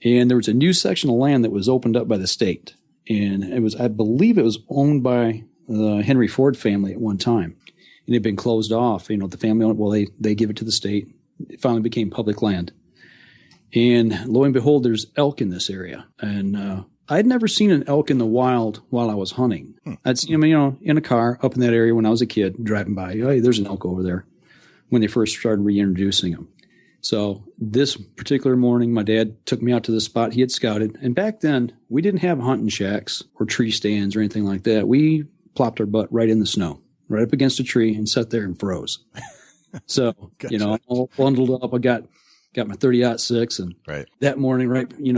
And there was a new section of land that was opened up by the state. And I believe it was owned by the Henry Ford family at one time. And it had been closed off. You know, the family owned it. Well, they give it to the state. It finally became public land. And lo and behold, there's elk in this area. And I'd never seen an elk in the wild while I was hunting. I'd seen them, you know, in a car up in that area when I was a kid driving by. Hey, there's an elk over there when they first started reintroducing them. So this particular morning, my dad took me out to the spot he had scouted. And back then, we didn't have hunting shacks or tree stands or anything like that. We plopped our butt right in the snow, right up against a tree, and sat there and froze. So, gotcha. You know, all bundled up. I got my 30-06, and that morning,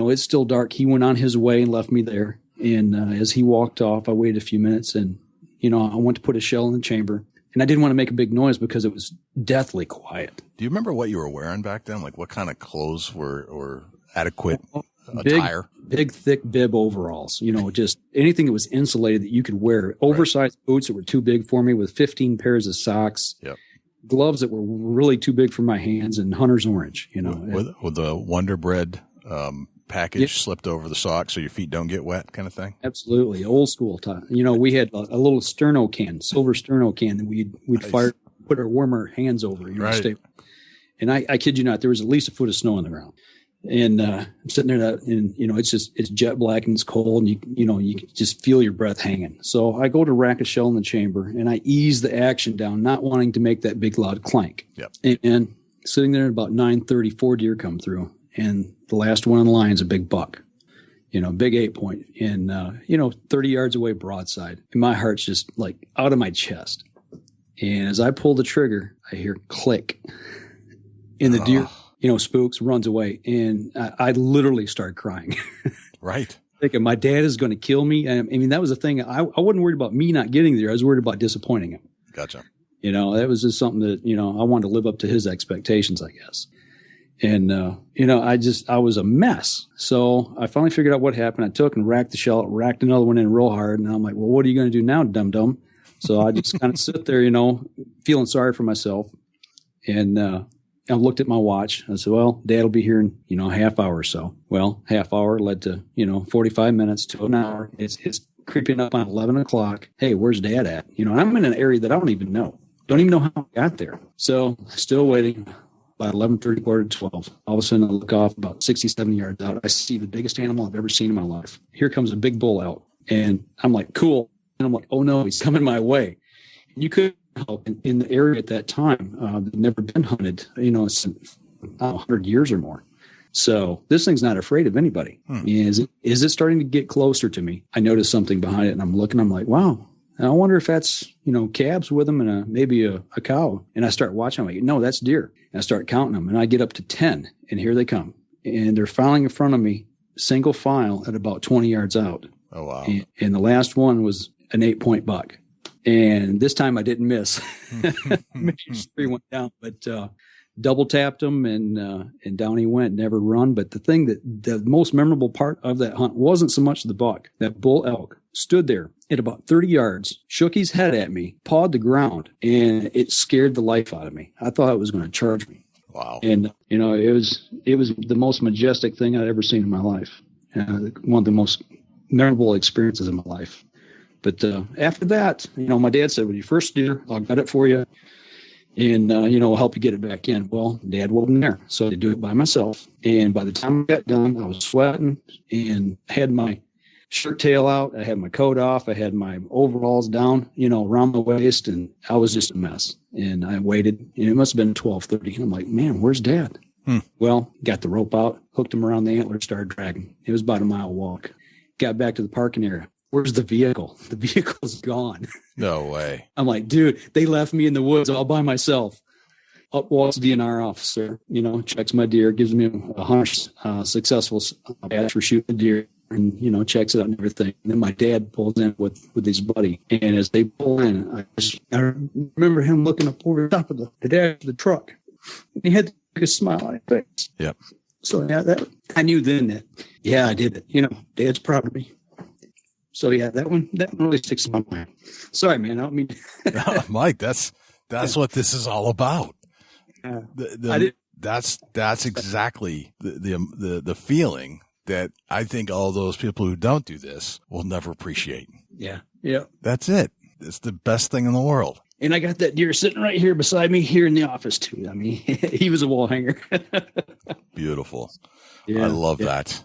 it's still dark. He went on his way and left me there. And as he walked off, I waited a few minutes, and, you know, I went to put a shell in the chamber. And I didn't want to make a big noise because it was deathly quiet. Do you remember what you were wearing back then? Like what kind of clothes were adequate attire? Big, thick bib overalls. You know, just anything that was insulated that you could wear. Oversized boots that were too big for me with 15 pairs of socks. Yep. Gloves that were really too big for my hands, and Hunter's orange, you know. With the Wonder Bread package slipped over the socks so your feet don't get wet kind of thing? Absolutely. Old school time. You know, we had a little sterno can, silver sterno can that we'd fire, put our warmer hands over. You know, stay. And I kid you not, there was at least a foot of snow on the ground. And I'm sitting there, and you know, it's jet black and it's cold, and you can just feel your breath hanging. So I go to rack a shell in the chamber, and I ease the action down, not wanting to make that big loud clank. Yep. And sitting there at about 9:30, 4 deer come through, and the last one in the line is a big buck, you know, big 8-point, and 30 yards away broadside, and my heart's just like out of my chest. And as I pull the trigger, I hear click, and the deer, spooks, runs away, and I literally start crying. Right. Thinking my dad is going to kill me. I mean, that was the thing. I wasn't worried about me not getting there. I was worried about disappointing him. Gotcha. You know, that was just something that, I wanted to live up to his expectations, I guess. And, I was a mess. So I finally figured out what happened. I took and racked the shell, racked another one in real hard. And I'm like, well, what are you going to do now, dum-dum? So I just kind of sit there, feeling sorry for myself. And, I looked at my watch. I said, well, Dad will be here in, a half hour or so. Well, half hour led to, 45 minutes to an hour. It's creeping up on 11 o'clock. Hey, where's Dad at? And I'm in an area that I don't even know. Don't even know how I got there. So still waiting. About 11:30, quarter to 12. All of a sudden, I look off about 60, 70 yards out. I see the biggest animal I've ever seen in my life. Here comes a big bull out. And I'm like, cool. And I'm like, oh, no, he's coming my way. And you couldn't help in the area at that time. They'd never been hunted, since 100 years or more. So this thing's not afraid of anybody. Is it starting to get closer to me? I noticed something behind it, and I'm looking. I'm like, wow. I wonder if that's, calves with them and maybe a cow. And I start watching. I'm like, no, that's deer. And I start counting them, and I get up to 10, and here they come. And they're filing in front of me, single file at about 20 yards out. Oh, wow. And the last one was an 8-point buck. And this time I didn't miss. Maybe 3 went down, but double tapped him and down he went, never run. But the most memorable part of that hunt wasn't so much the buck. That bull elk stood there at about 30 yards, shook his head at me, pawed the ground, and it scared the life out of me. I thought it was going to charge me. Wow. And, it was the most majestic thing I'd ever seen in my life. One of the most memorable experiences in my life. But after that, my dad said, well, your first deer, I'll gut it for you. And, I'll help you get it back in. Well, Dad wasn't there, so I had to do it by myself. And by the time I got done, I was sweating and had my shirt tail out. I had my coat off. I had my overalls down, around my waist, and I was just a mess. And I waited, and it must have been 12:30. And I'm like, man, where's Dad? Well, got the rope out, hooked him around the antler, started dragging. It was about a mile walk. Got back to the parking area. Where's the vehicle? The vehicle's gone. No way. I'm like, dude, they left me in the woods all by myself. Up walks DNR officer, checks my deer, gives me a hunter's successful badge for shooting a deer, and, checks it out and everything. And then my dad pulls in with his buddy. And as they pull in, I remember him looking up over the top of the dash of the truck. And he had a smile on his face. Yep. So, I knew then that, I did it. Dad's proud of me. So that one really sticks in my mind. Sorry, man. I don't mean. Mike, that's what this is all about. That's exactly the feeling that I think all those people who don't do this will never appreciate. Yeah. That's it. It's the best thing in the world. And I got that deer sitting right here beside me here in the office too. I mean, he was a wall hanger. Beautiful. Yeah, I love that.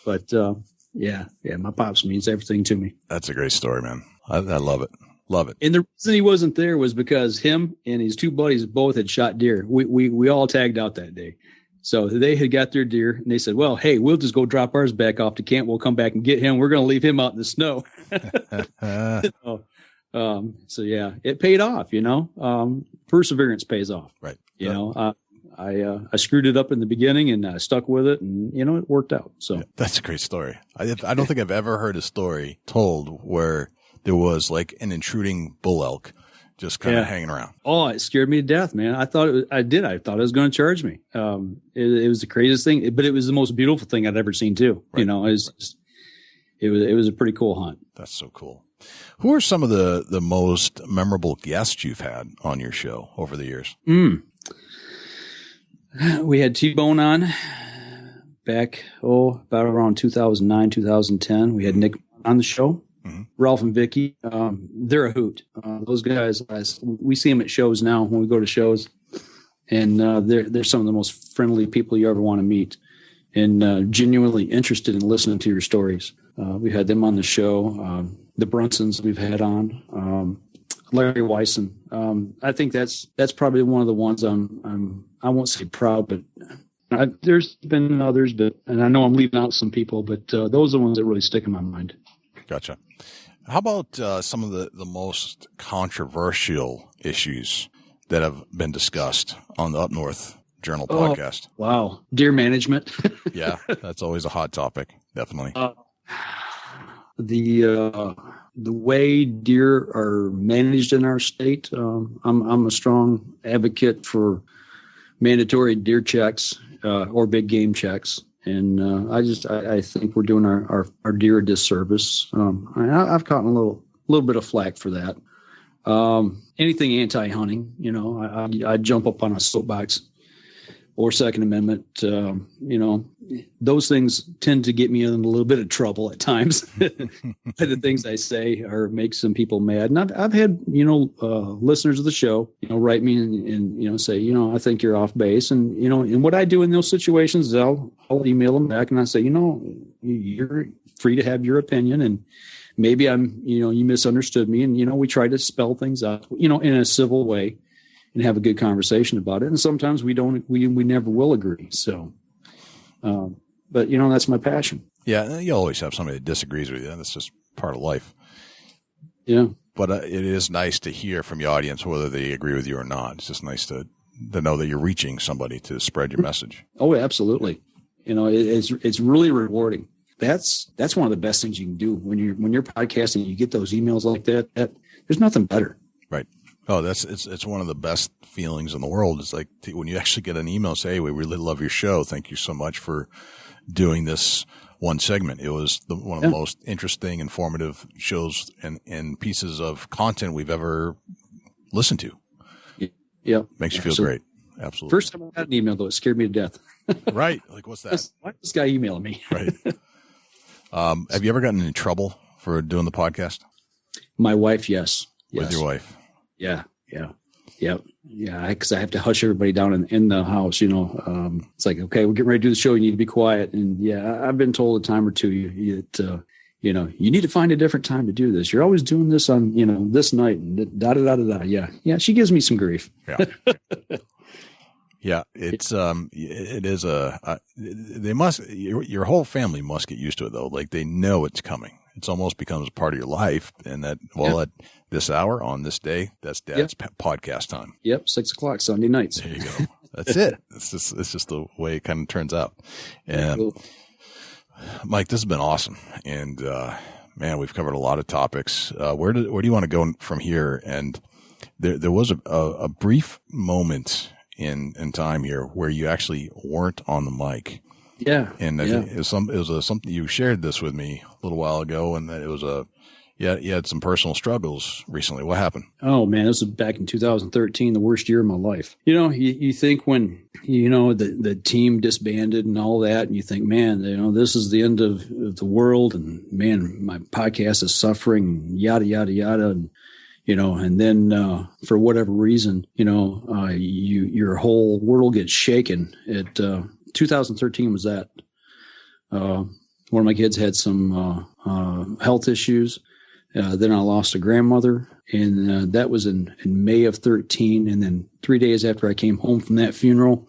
But my pops means everything to me. That's a great story, man. I love it. Love it. And the reason he wasn't there was because him and his two buddies both had shot deer. We all tagged out that day. So they had got their deer and they said, well, hey, we'll just go drop ours back off to camp. We'll come back and get him. We're going to leave him out in the snow. So it paid off, perseverance pays off. Right. I screwed it up in the beginning and I stuck with it and, it worked out. So that's a great story. I don't think I've ever heard a story told where there was like an intruding bull elk just kind of hanging around. Oh, it scared me to death, man. I thought it was going to charge me. It was the craziest thing, but it was the most beautiful thing I'd ever seen too. Right. It was a pretty cool hunt. That's so cool. Who are some of the most memorable guests you've had on your show over the years? We had T-Bone on back, about around 2009, 2010. We had Nick on the show. Mm-hmm. Ralph and Vicky, they're a hoot. Those guys, we see them at shows now when we go to shows, and they're some of the most friendly people you ever want to meet, and genuinely interested in listening to your stories. We've had them on the show. The Brunsons we've had on. Larry Weisen. I think that's probably one of the ones I won't say proud, but there's been others, and I know I'm leaving out some people, but those are the ones that really stick in my mind. Gotcha. How about some of the most controversial issues that have been discussed on the Up North Journal podcast? Wow. Deer management. Yeah, that's always a hot topic. Definitely. The way deer are managed in our state, I'm a strong advocate for mandatory deer checks or big game checks. And I think we're doing our deer a disservice. I've gotten a little bit of flack for that. Anything anti-hunting, I jump up on a soapbox or Second Amendment. Those things tend to get me in a little bit of trouble at times. The things I say make some people mad. And I've had, listeners of the show, write me and say, I think you're off base. And, and what I do in those situations is I'll email them back and I say, you're free to have your opinion. And maybe you misunderstood me. And, we try to spell things out, in a civil way and have a good conversation about it. And sometimes we never will agree. So, but that's my passion. Yeah. You always have somebody that disagrees with you. That's just part of life. Yeah. But it is nice to hear from your audience, whether they agree with you or not. It's just nice to know that you're reaching somebody to spread your message. Oh, absolutely. It's really rewarding. that's one of the best things you can do when you're podcasting. You get those emails like that. There's nothing better. Right. Oh, it's one of the best feelings in the world. It's like when you actually get an email say, "Hey, we really love your show. Thank you so much for doing this one segment. It was one of the most interesting, informative shows and pieces of content we've ever listened to." Yeah. Makes you feel great. Absolutely. First time I got an email, though, it scared me to death. Right. Like, what's that? Why is this guy emailing me? Right. Have you ever gotten in trouble for doing the podcast? My wife, yes. With your wife? Yeah. Because I have to hush everybody down in the house. It's like, okay, we're getting ready to do the show. You need to be quiet. And I've been told a time or two you need to find a different time to do this. You're always doing this on this night and da da da da da. Yeah. She gives me some grief. Yeah. Yeah, it is your whole family must get used to it though. Like they know it's coming. It's almost becomes a part of your life. And at this hour on this day, that's Dad's podcast time. Yep. 6:00 Sunday nights. There you go. That's it. It's just the way it kind of turns out. And cool. Mike, this has been awesome. And, man, we've covered a lot of topics. Where do you want to go from here? And there was a brief moment in time here where you actually weren't on the mic. Yeah. And I think it was something you shared this with me a little while ago, and that it was you had some personal struggles recently. What happened? Oh man, this was back in 2013, the worst year of my life. You think when the team disbanded and all that, and you think, man, this is the end of the world, and man, my podcast is suffering, yada yada yada, and and then for whatever reason, your whole world gets shaken. 2013 was that. One of my kids had some health issues. Then I lost a grandmother, and that was in May of 13. And then 3 days after I came home from that funeral,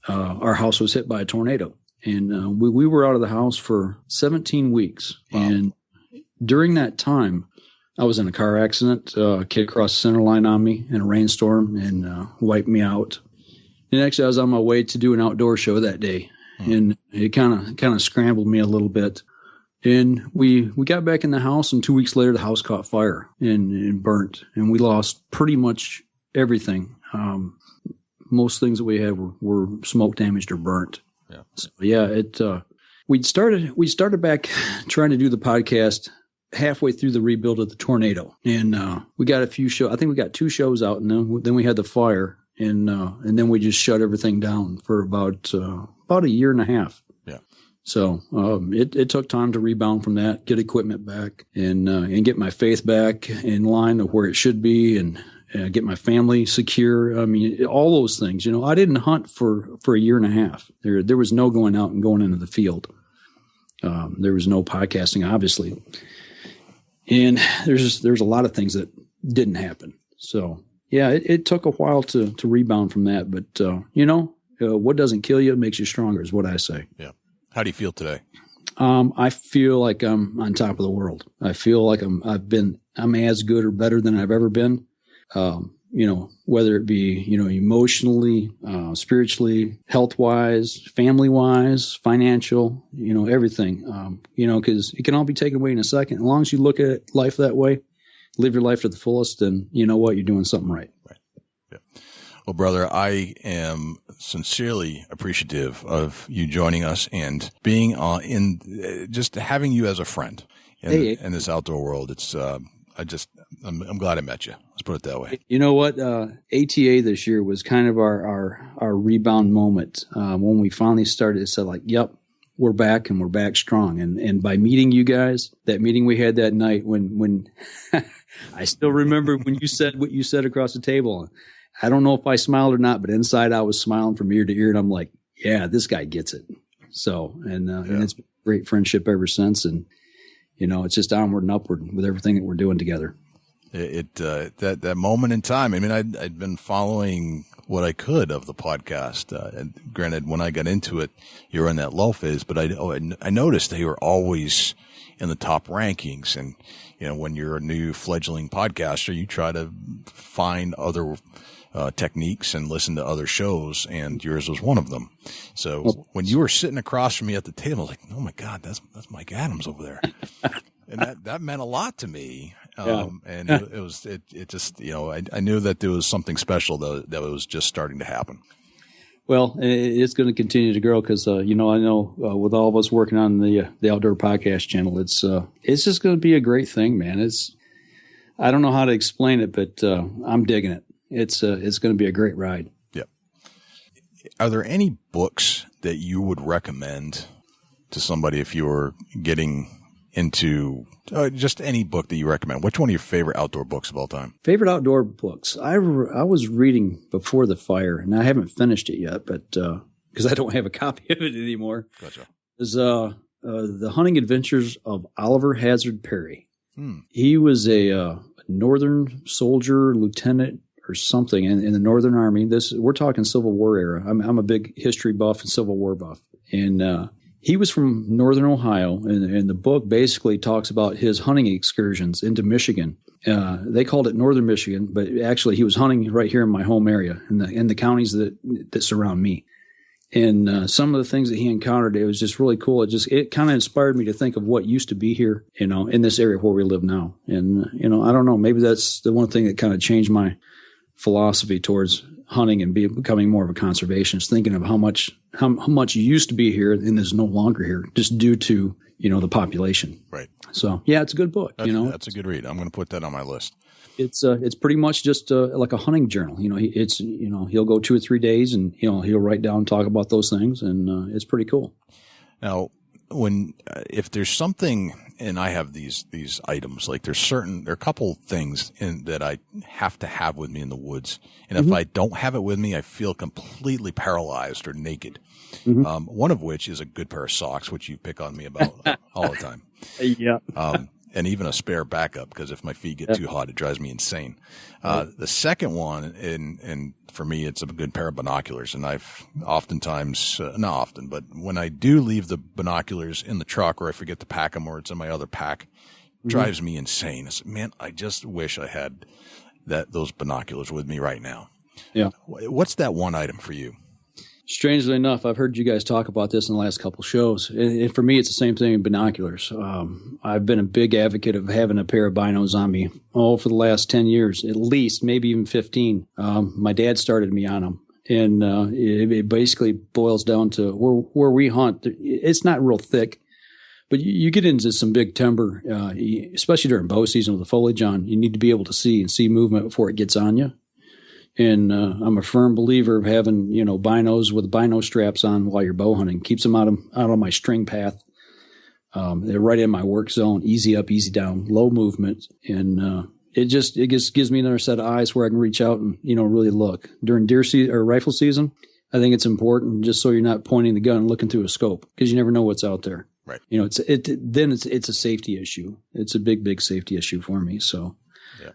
our house was hit by a tornado. And we were out of the house for 17 weeks. Wow. And during that time, I was in a car accident. A kid crossed the center line on me in a rainstorm and wiped me out. And actually, I was on my way to do an outdoor show that day, and it kind of scrambled me a little bit. And we got back in the house, and 2 weeks later, the house caught fire and burnt, and we lost pretty much everything. Most things that we had were smoke damaged or burnt. Yeah. So we started back trying to do the podcast halfway through the rebuild of the tornado, and we got a few shows. I think we got 2 shows out, and then we had the fire. And then we just shut everything down for about a year and a half. Yeah. So it took time to rebound from that, get equipment back, and get my faith back in line of where it should be, and get my family secure. I mean, all those things. I didn't hunt for a year and a half. There was no going out and going into the field. There was no podcasting, obviously, and there's a lot of things that didn't happen. So. Yeah, it took a while to rebound from that, but what doesn't kill you makes you stronger, is what I say. Yeah. How do you feel today? I feel like I'm on top of the world. I feel like I'm as good or better than I've ever been. Whether it be emotionally, spiritually, health wise, family wise, financial, everything. Because it can all be taken away in a second. As long as you look at life that way. Live your life to the fullest, and you know what? You're doing something right. Right. Yeah. Well, brother, I am sincerely appreciative of you joining us and being just having you as a friend in this outdoor world. It's I'm glad I met you. Let's put it that way. You know what? ATA this year was kind of our rebound moment when we finally started. It said like, "Yep, we're back, and we're back strong." And by meeting you guys, that meeting we had that night when I still remember when you said what you said across the table. I don't know if I smiled or not, but inside I was smiling from ear to ear, and I'm like, yeah, this guy gets it. So, and it's been a great friendship ever since. And, it's just onward and upward with everything that we're doing together. That moment in time, I mean, I'd been following what I could of the podcast. And granted, when I got into it, you were in that lull phase, but I noticed they were always in the top rankings. And, when you're a new fledgling podcaster, you try to find other techniques and listen to other shows, and yours was one of them. So when you were sitting across from me at the table, I was like, oh my God, that's Mike Adams over there. And that meant a lot to me. And it just, I knew that there was something special that was just starting to happen. Well, it's going to continue to grow because, I know with all of us working on the Outdoor Podcast channel, it's just going to be a great thing, man. I don't know how to explain it, but I'm digging it. It's going to be a great ride. Yep. Are there any books that you would recommend to somebody if you were getting into just any book that you recommend? Which one of your favorite outdoor books of all time? Favorite outdoor books? I was reading Before the Fire, and I haven't finished it yet, but because I don't have a copy of it anymore. Gotcha. Is The Hunting Adventures of Oliver Hazard Perry. He was a Northern soldier, lieutenant, or something in the Northern Army. We're talking Civil War era. I'm a big history buff and Civil War buff, and he was from Northern Ohio, and the book basically talks about his hunting excursions into Michigan. They called it Northern Michigan, but actually he was hunting right here in my home area in the counties that surround me. And some of the things that he encountered, it was just really cool. It kind of inspired me to think of what used to be here, in this area where we live now. And, I don't know, maybe that's the one thing that kind of changed my philosophy towards hunting and becoming more of a conservationist, thinking of how much used to be here and is no longer here just due to, the population. Right. So, yeah, it's a good book. That's a good read. I'm going to put that on my list. It's pretty much just like a hunting journal. He'll go 2 or 3 days and, he'll write down, talk about those things. And it's pretty cool. Now, if there's something, and I have these items, like there are a couple things that I have to have with me in the woods. And if I don't have it with me, I feel completely paralyzed or naked. One of which is a good pair of socks, which you pick on me about all the time. Yeah. And even a spare backup, because if my feet get too hot, it drives me insane. The second one, and for me, it's a good pair of binoculars. And I've oftentimes, not often, but when I do leave the binoculars in the truck, or I forget to pack them, or it's in my other pack, it drives me insane. I said, man, I just wish I had those binoculars with me right now. Yeah. What's that one item for you? Strangely enough, I've heard you guys talk about this in the last couple shows. And for me, it's the same thing in binoculars. I've been a big advocate of having a pair of binos on me, for the last 10 years, at least, maybe even 15. My dad started me on them. And it basically boils down to where we hunt. It's not real thick, but you get into some big timber, especially during bow season with the foliage on. You need to be able to see movement before it gets on you. And I'm a firm believer of having, binos with bino straps on while you're bow hunting. Keeps them out of my string path. They're right in my work zone, easy up, easy down, low movement. And it just gives me another set of eyes where I can reach out and, really look. During deer season or rifle season, I think it's important just so you're not pointing the gun and looking through a scope, because you never know what's out there. Right. It's a safety issue. It's a big, big safety issue for me. So.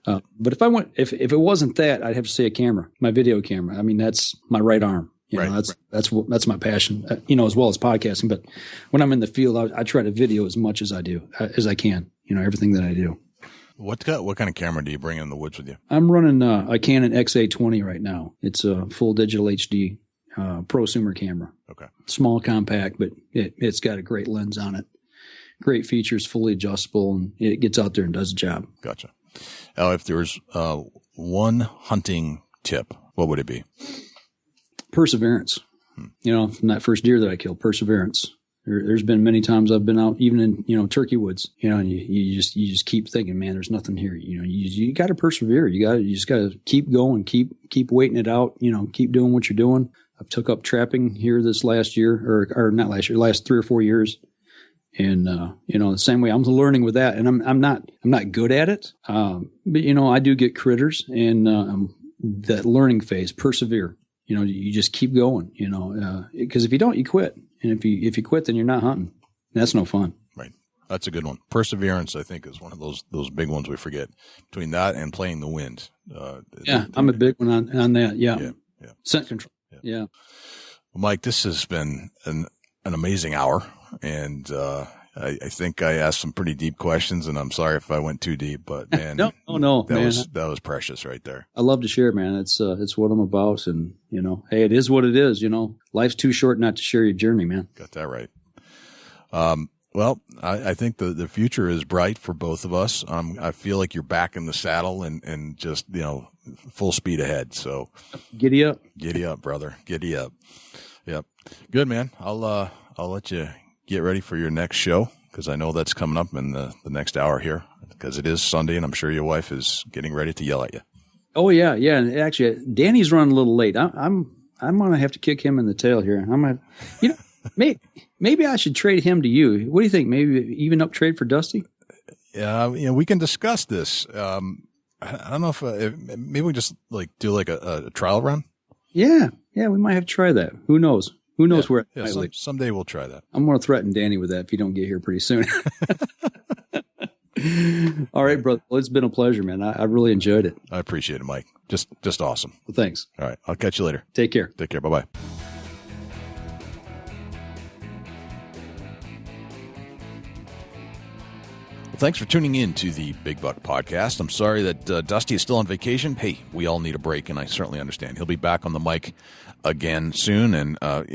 Yeah. But if it wasn't that, I'd have to say a camera, my video camera. I mean, that's my right arm. That's my passion, as well as podcasting. But when I'm in the field, I try to video as much as I can, everything that I do. What kind of camera do you bring in the woods with you? I'm running a Canon XA20 right now. It's a full digital HD prosumer camera. Okay. Small, compact, but it's got a great lens on it. Great features, fully adjustable, and it gets out there and does the job. Gotcha. Now, if there was one hunting tip, what would it be? Perseverance. From that first deer that I killed, perseverance. There's been many times I've been out, even in, turkey woods, and you just keep thinking, man, there's nothing here. You got to persevere. You just got to keep going, keep waiting it out. Keep doing what you're doing. I've took up trapping here this last year, or not last year, last 3 or 4 years. And, the same way I'm learning with that, and I'm not good at it. But I do get critters, and, that learning phase, persevere, you just keep going, because if you don't, you quit. And if you quit, then you're not hunting. That's no fun. Right. That's a good one. Perseverance, I think, is one of those big ones we forget. Between that and playing the wind. I'm a big one on that. Yeah. Scent control. Yeah. Well, Mike, this has been an amazing hour. And, I think I asked some pretty deep questions, and I'm sorry if I went too deep, but man, no, man. That was precious right there. I love to share, man. It's what I'm about, and hey, it is what it is. Life's too short not to share your journey, man. Got that right. Well, I think the future is bright for both of us. I feel like you're back in the saddle and just, full speed ahead. So giddy up, brother. Giddy up. Yep. Good, man. I'll let you get ready for your next show, because I know that's coming up in the next hour here, because it is Sunday, and I'm sure your wife is getting ready to yell at you. Oh yeah. Yeah. And actually, Danny's running a little late. I'm going to have to kick him in the tail here. I'm going to, maybe I should trade him to you. What do you think? Maybe even up trade for Dusty? Yeah. We can discuss this. I don't know if maybe we just do a trial run. Yeah. Yeah. We might have to try that. Who knows? Who knows where? Yeah, someday we'll try that. I'm going to threaten Danny with that if you don't get here pretty soon. All right, brother. Well, it's been a pleasure, man. I really enjoyed it. I appreciate it, Mike. Just awesome. Well, thanks. All right. I'll catch you later. Take care. Take care. Bye-bye. Well, thanks for tuning in to the Big Buck Podcast. I'm sorry that Dusty is still on vacation. Hey, we all need a break, and I certainly understand. He'll be back on the mic again soon, and I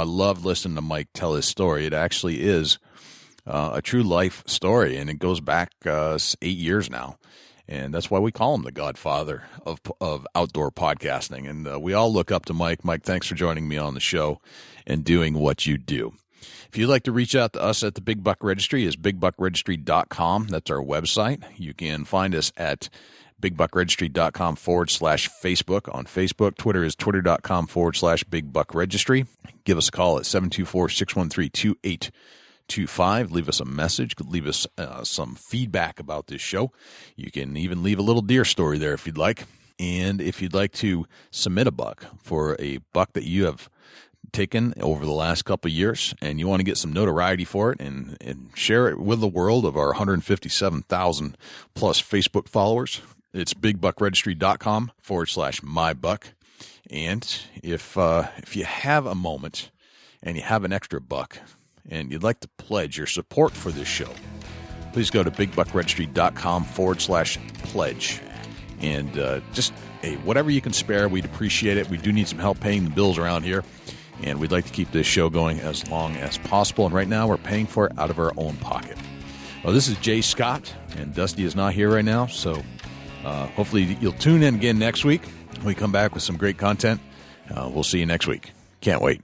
love listening to Mike tell his story. It actually is a true life story, and it goes back 8 years now, and that's why we call him the Godfather of outdoor podcasting, and we all look up to Mike. Mike, thanks for joining me on the show and doing what you do. If you'd like to reach out to us at the Big Buck Registry, is bigbuckregistry.com. That's our website. You can find us at bigbuckregistry.com/Facebook on Facebook. Twitter is twitter.com/bigbuckregistry. Give us a call at 724-613-2825. Leave us a message. Leave us some feedback about this show. You can even leave a little deer story there if you'd like. And if you'd like to submit a buck for a buck that you have taken over the last couple of years, and you want to get some notoriety for it and share it with the world of our 157,000 plus Facebook followers, it's bigbuckregistry.com/mybuck. And if you have a moment and you have an extra buck and you'd like to pledge your support for this show, please go to bigbuckregistry.com/pledge. And whatever you can spare, we'd appreciate it. We do need some help paying the bills around here, and we'd like to keep this show going as long as possible. And right now, we're paying for it out of our own pocket. Well, this is Jay Scott, and Dusty is not here right now, so hopefully you'll tune in again next week. We come back with some great content. We'll see you next week. Can't wait.